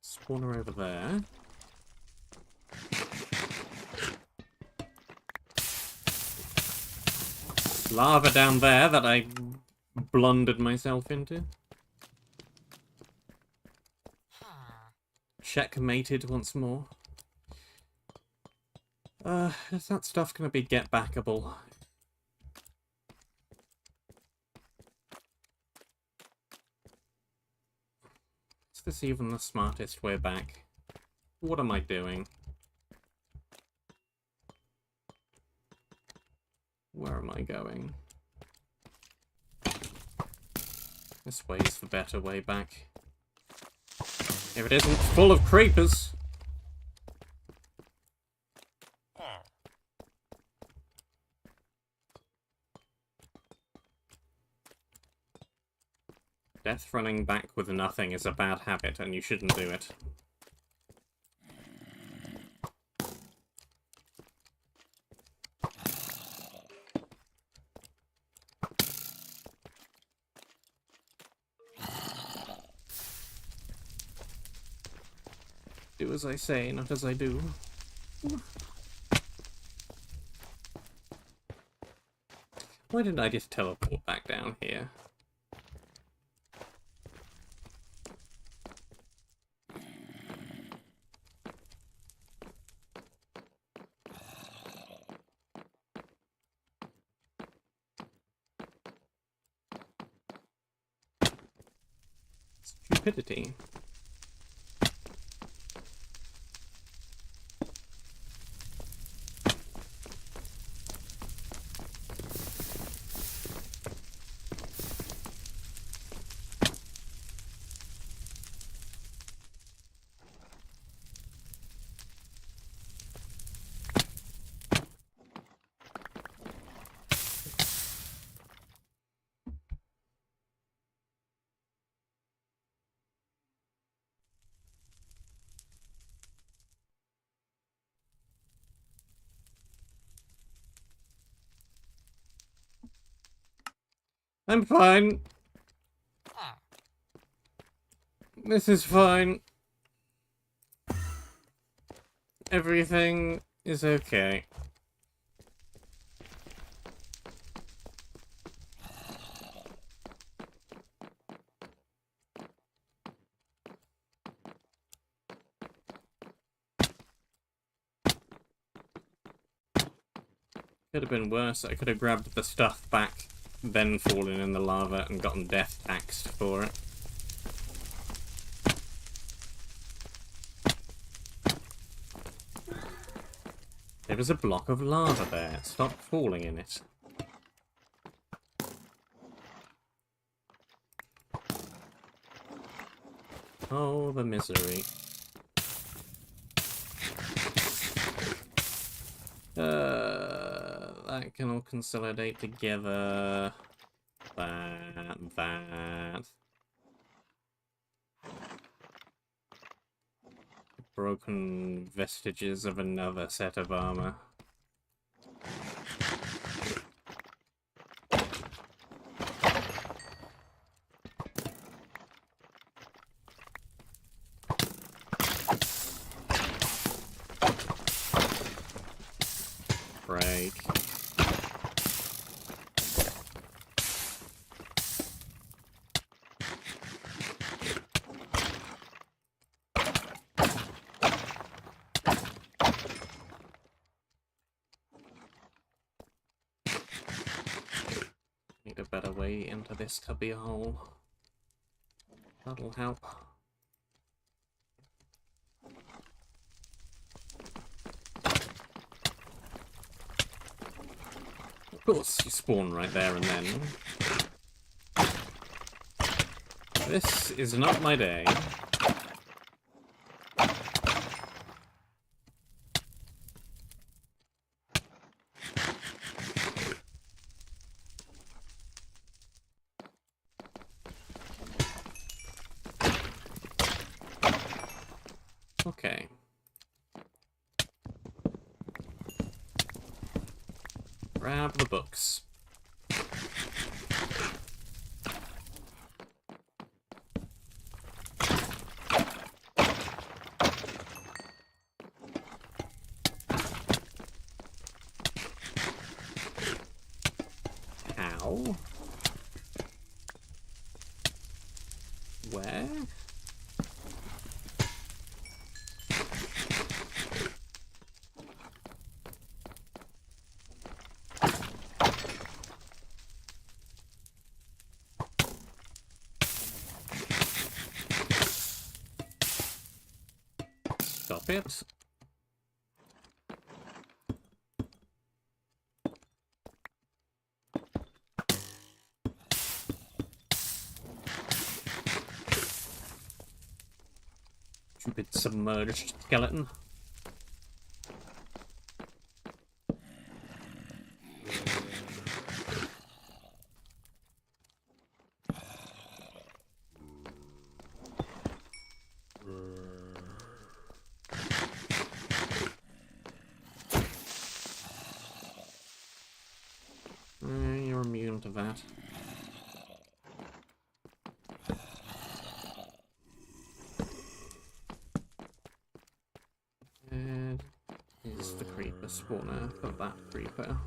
Spawner over there. Lava down there that I blundered myself into. Checkmated once more. Is that stuff gonna be get backable? Is this even the smartest way back? What am I doing? Where am I going? This way is the better way back. If it isn't full of creepers. Death running back with nothing is a bad habit, and you shouldn't do it. Do as I say, not as I do. Why didn't I just teleport back down here? Stupidity. I'm fine. This is fine. Everything is okay. Could have been worse. I could have grabbed the stuff back, then fallen in the lava and gotten death taxed for it. There was a block of lava there. Stop falling in it. Oh, the misery. That can all consolidate together. That. Broken vestiges of another set of armor. Break. Need a better way into this cubby hole. That'll help. Of course, you spawn right there and then. This is not my day. Okay. Grab the books. How? Where? Stop it. Stupid submerged skeleton. You're immune to that. And here's the creeper spawner for that creeper.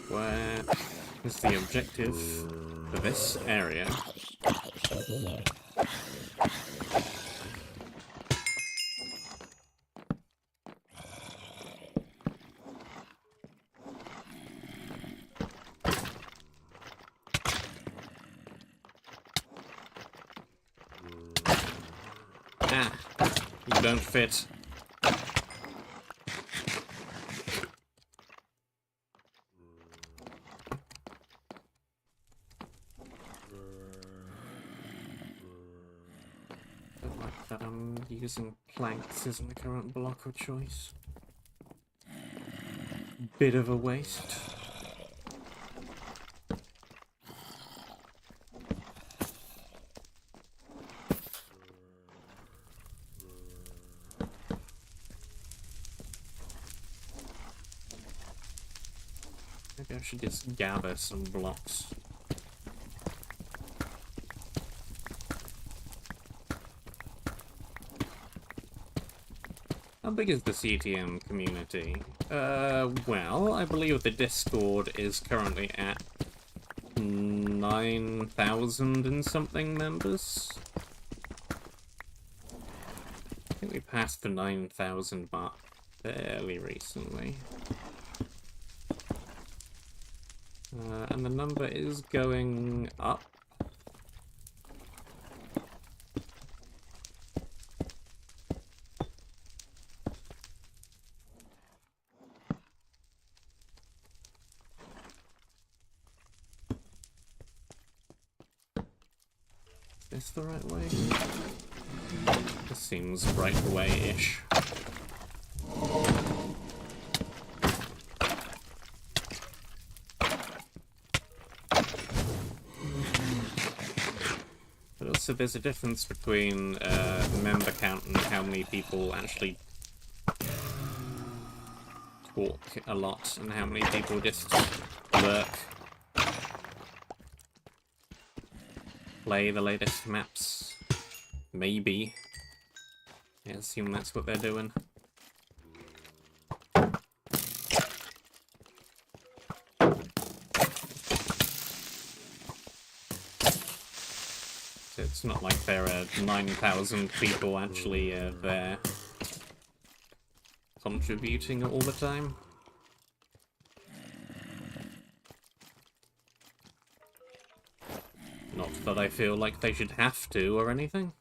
Where is the objective for this area? Ah, you don't fit. That I'm using planks isn't the current block of choice. bit of a waste. Maybe I should just gather some blocks. How big is the CTM community? Well, I believe the Discord is currently at 9,000 and something members. I think we passed the 9,000 mark fairly recently. And the number is going up. Is this the right way? This seems right way-ish. But also there's a difference between member count and how many people actually talk a lot and how many people just lurk. Play the latest maps. Maybe. I assume that's what they're doing. So it's not like there are 9,000 people actually there contributing all the time. Not that I feel like they should have to or anything.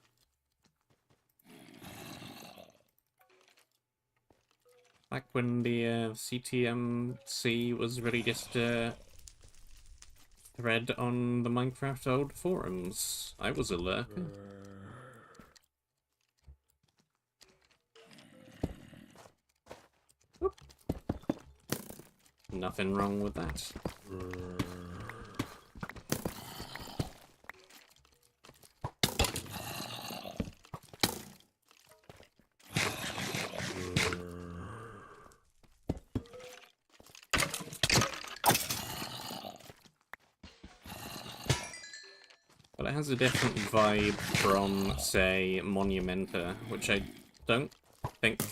Back when the CTMC was really just a thread on the Minecraft old forums, I was a lurker. Oop. Nothing wrong with that. But it has a different vibe from, say, Monumenta, which I don't think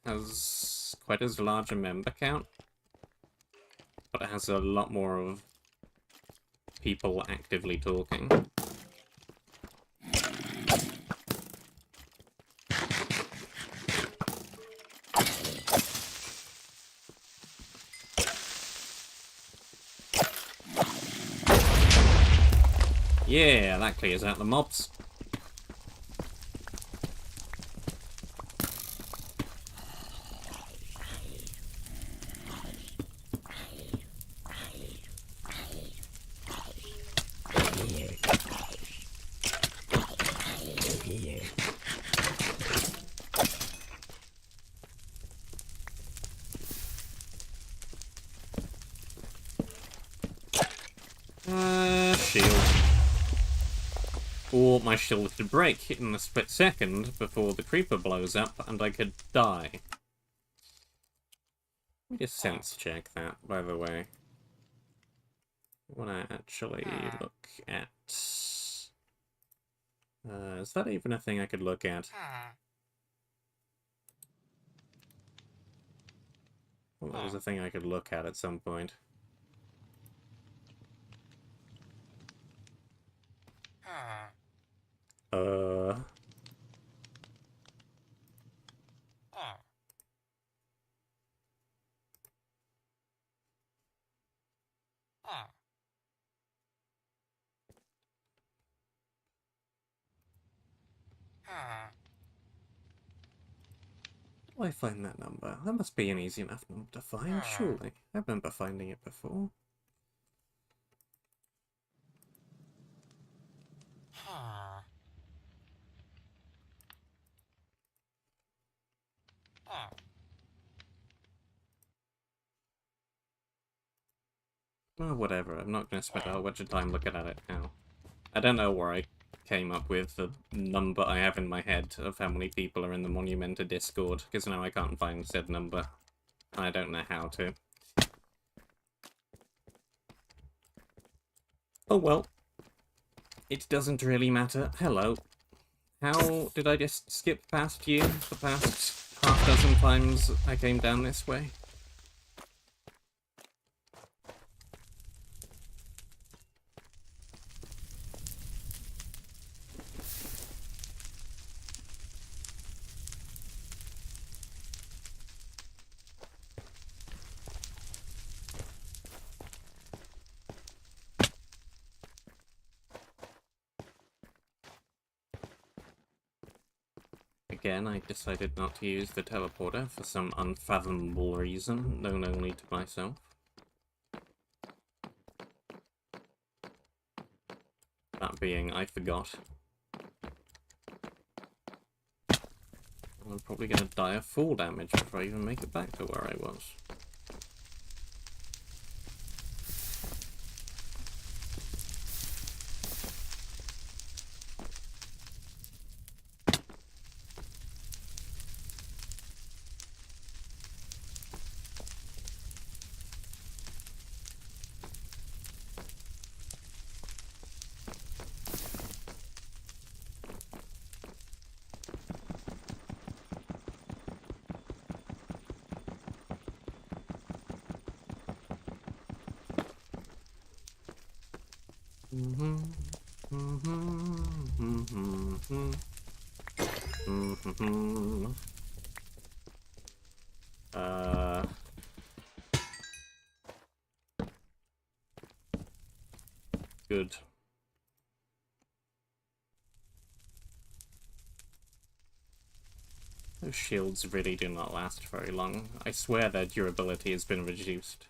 has quite as large a member count, but it has a lot more of people actively talking. Yeah, that clears out the mobs. Shield. Or my shield could break in a split second before the creeper blows up and I could die. Let me just sense check that, by the way. I want to actually look at... is that even a thing I could look at? Well, that was a thing I could look at some point. How do I find that number? That must be an easy enough number to find, surely. I remember finding it before. Oh, whatever. I'm not going to spend a whole bunch of time looking at it now. I don't know where I came up with the number I have in my head of how many people are in the Monumenta Discord, because now I can't find said number. I don't know how to. Oh well. It doesn't really matter. Hello. How did I just skip past you the past half dozen times I came down this way? Again, I decided not to use the teleporter for some unfathomable reason, known only to myself. That being, I forgot. I'm probably going to die of fall damage before I even make it back to where I was. Good. Those shields really do not last very long. I swear their durability has been reduced.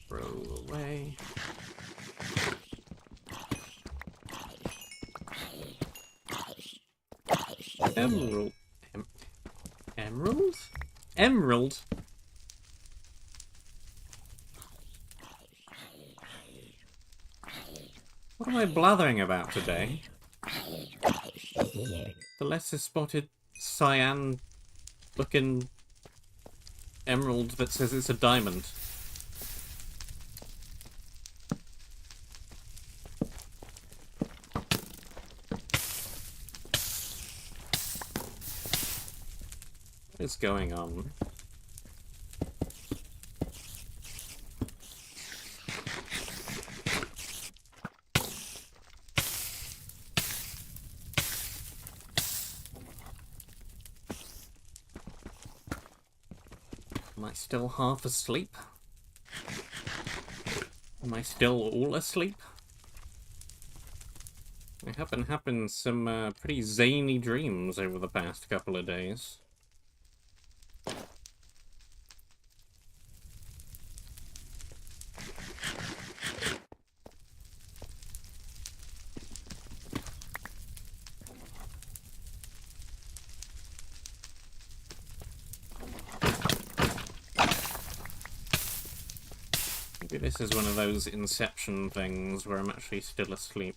Roll away. Emerald. Emerald? Emerald? What am I blathering about today? The lesser spotted cyan-looking emerald that says it's a diamond. What is going on? Am I still half asleep? Am I still all asleep? I have been having some pretty zany dreams over the past couple of days. Maybe this is one of those Inception things where I'm actually still asleep.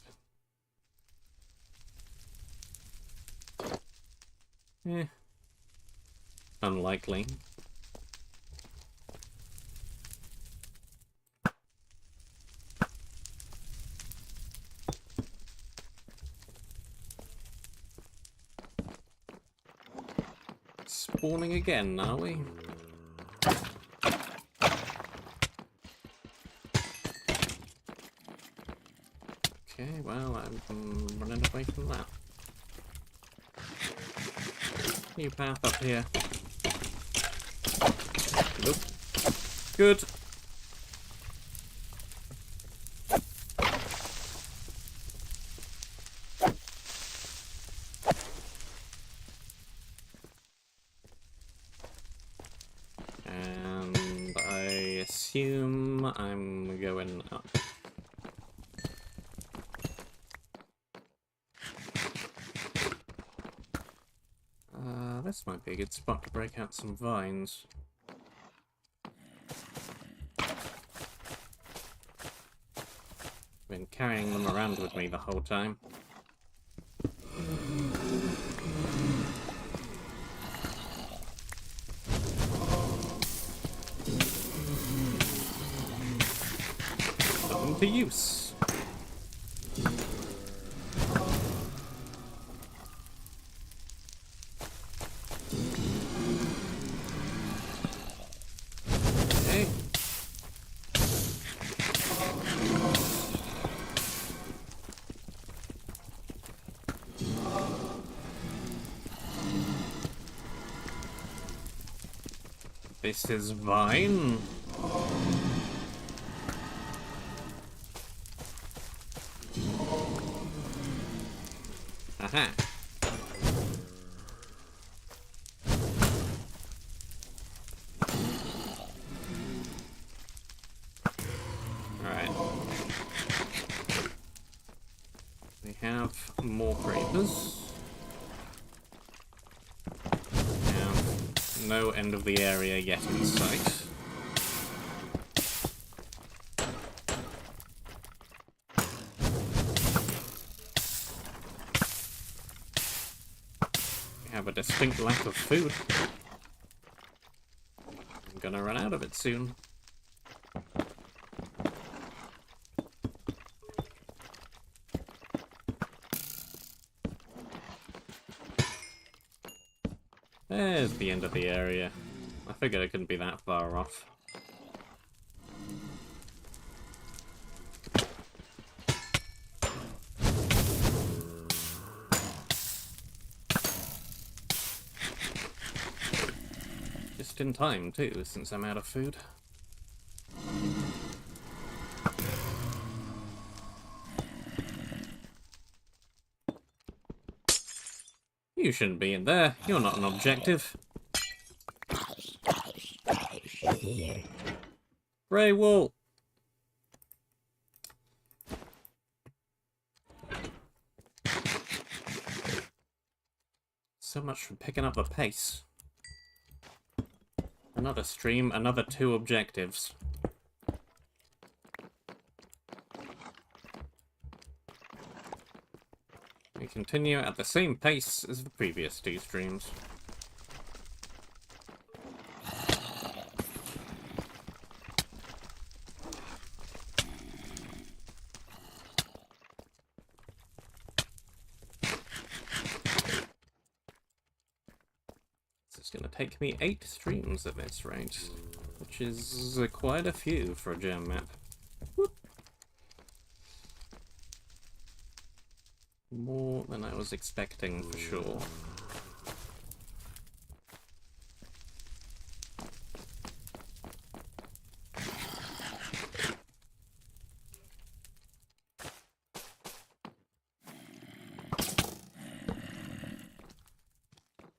Unlikely. Spawning again, are we? Okay, well, I'm running away from that. New path up here. Nope. Good. assume I'm going up. This might be a good spot to break out some vines. Been carrying them around with me the whole time. Put them to use. Okay. This is vine. Aha. Alright. We have more creepers. No end of the area yet in sight. We have a distinct lack of food. I'm gonna run out of it soon. There's the end of the area. I figured it couldn't be that far off. Just in time, too, since I'm out of food. You shouldn't be in there. You're not an objective. Grey wool. So much for picking up the pace. Another stream, another 2 objectives. We continue at the same pace as the previous 2 streams. It's going to take me 8 streams at this rate, which is quite a few for a gem map. Whoop. More than I was expecting, for sure.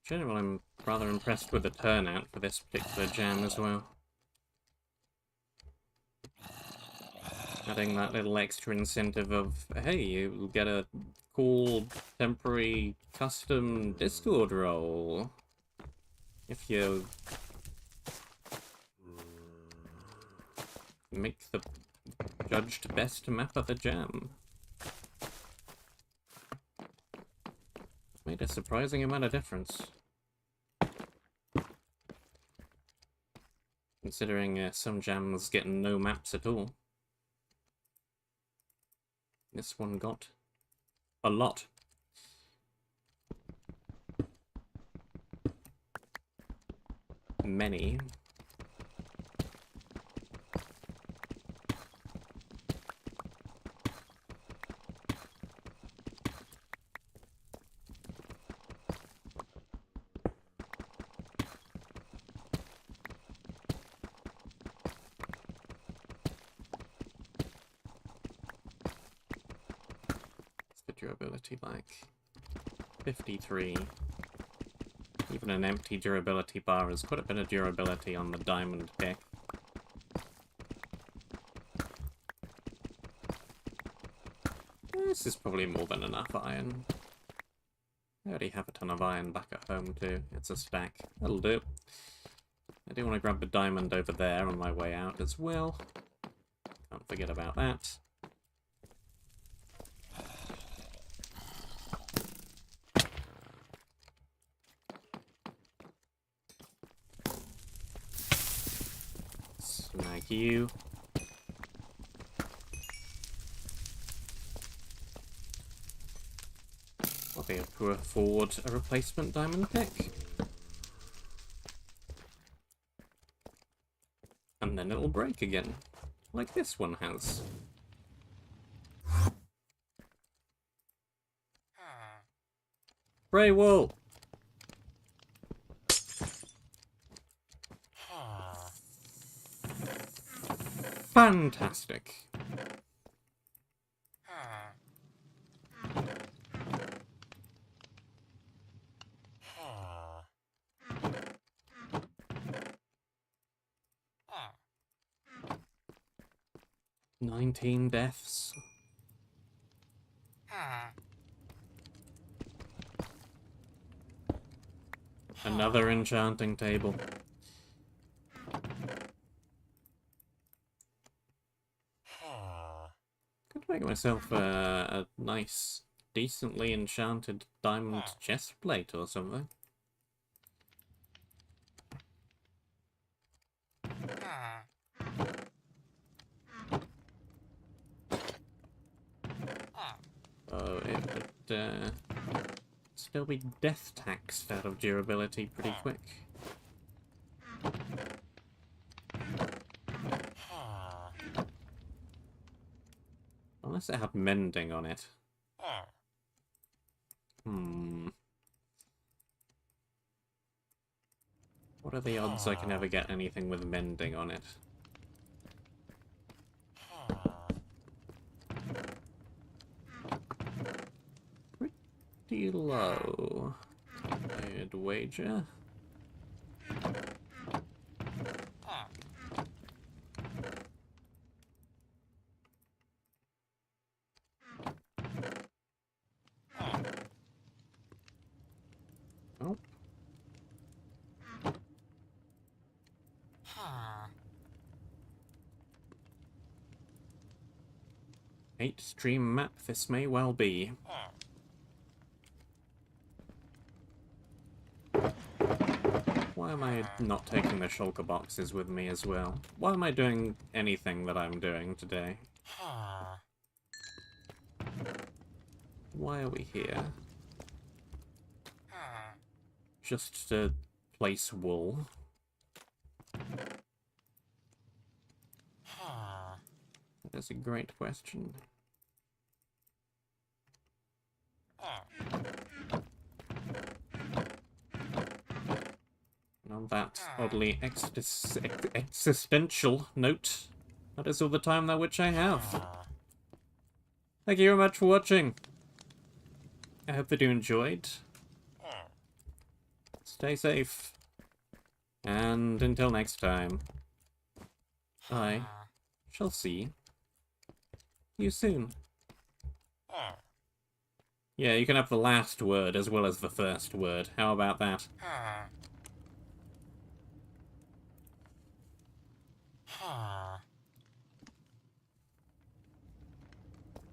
Generally, I'm rather impressed with the turnout for this particular jam as well. Adding that little extra incentive of, hey, you get a cool temporary custom Discord role if you make the judged best map of the jam. Made a surprising amount of difference. Considering some jams getting no maps at all. This one got a lot. Many. Durability like 53. Even an empty durability bar has quite a bit of durability on the diamond pick. This is probably more than enough iron. I already have a ton of iron back at home too. It's a stack. That'll do. I do want to grab the diamond over there on my way out as well. Can't forget about that. Snag you. I'll be able to afford a replacement diamond pick. And then it'll break again, like this one has. Grey wool! Fantastic. "19 deaths. Another enchanting table. Could make myself a nice, decently enchanted diamond chest plate or something. Oh, it would still be death taxed out of durability pretty quick. Unless it had mending on it. What are the odds I can ever get anything with mending on it? Pretty low, I'd wager. Oh. 8-stream map this may well be. Why am I not taking the shulker boxes with me as well? Why am I doing anything that I'm doing today? Why are we here? Just to place wool? That is a great question. And on that oddly existential note, that is all the time that which I have. Thank you very much for watching. I hope that you enjoyed. Stay safe. And until next time, I shall see you soon. Yeah, you can have the last word as well as the first word. How about that?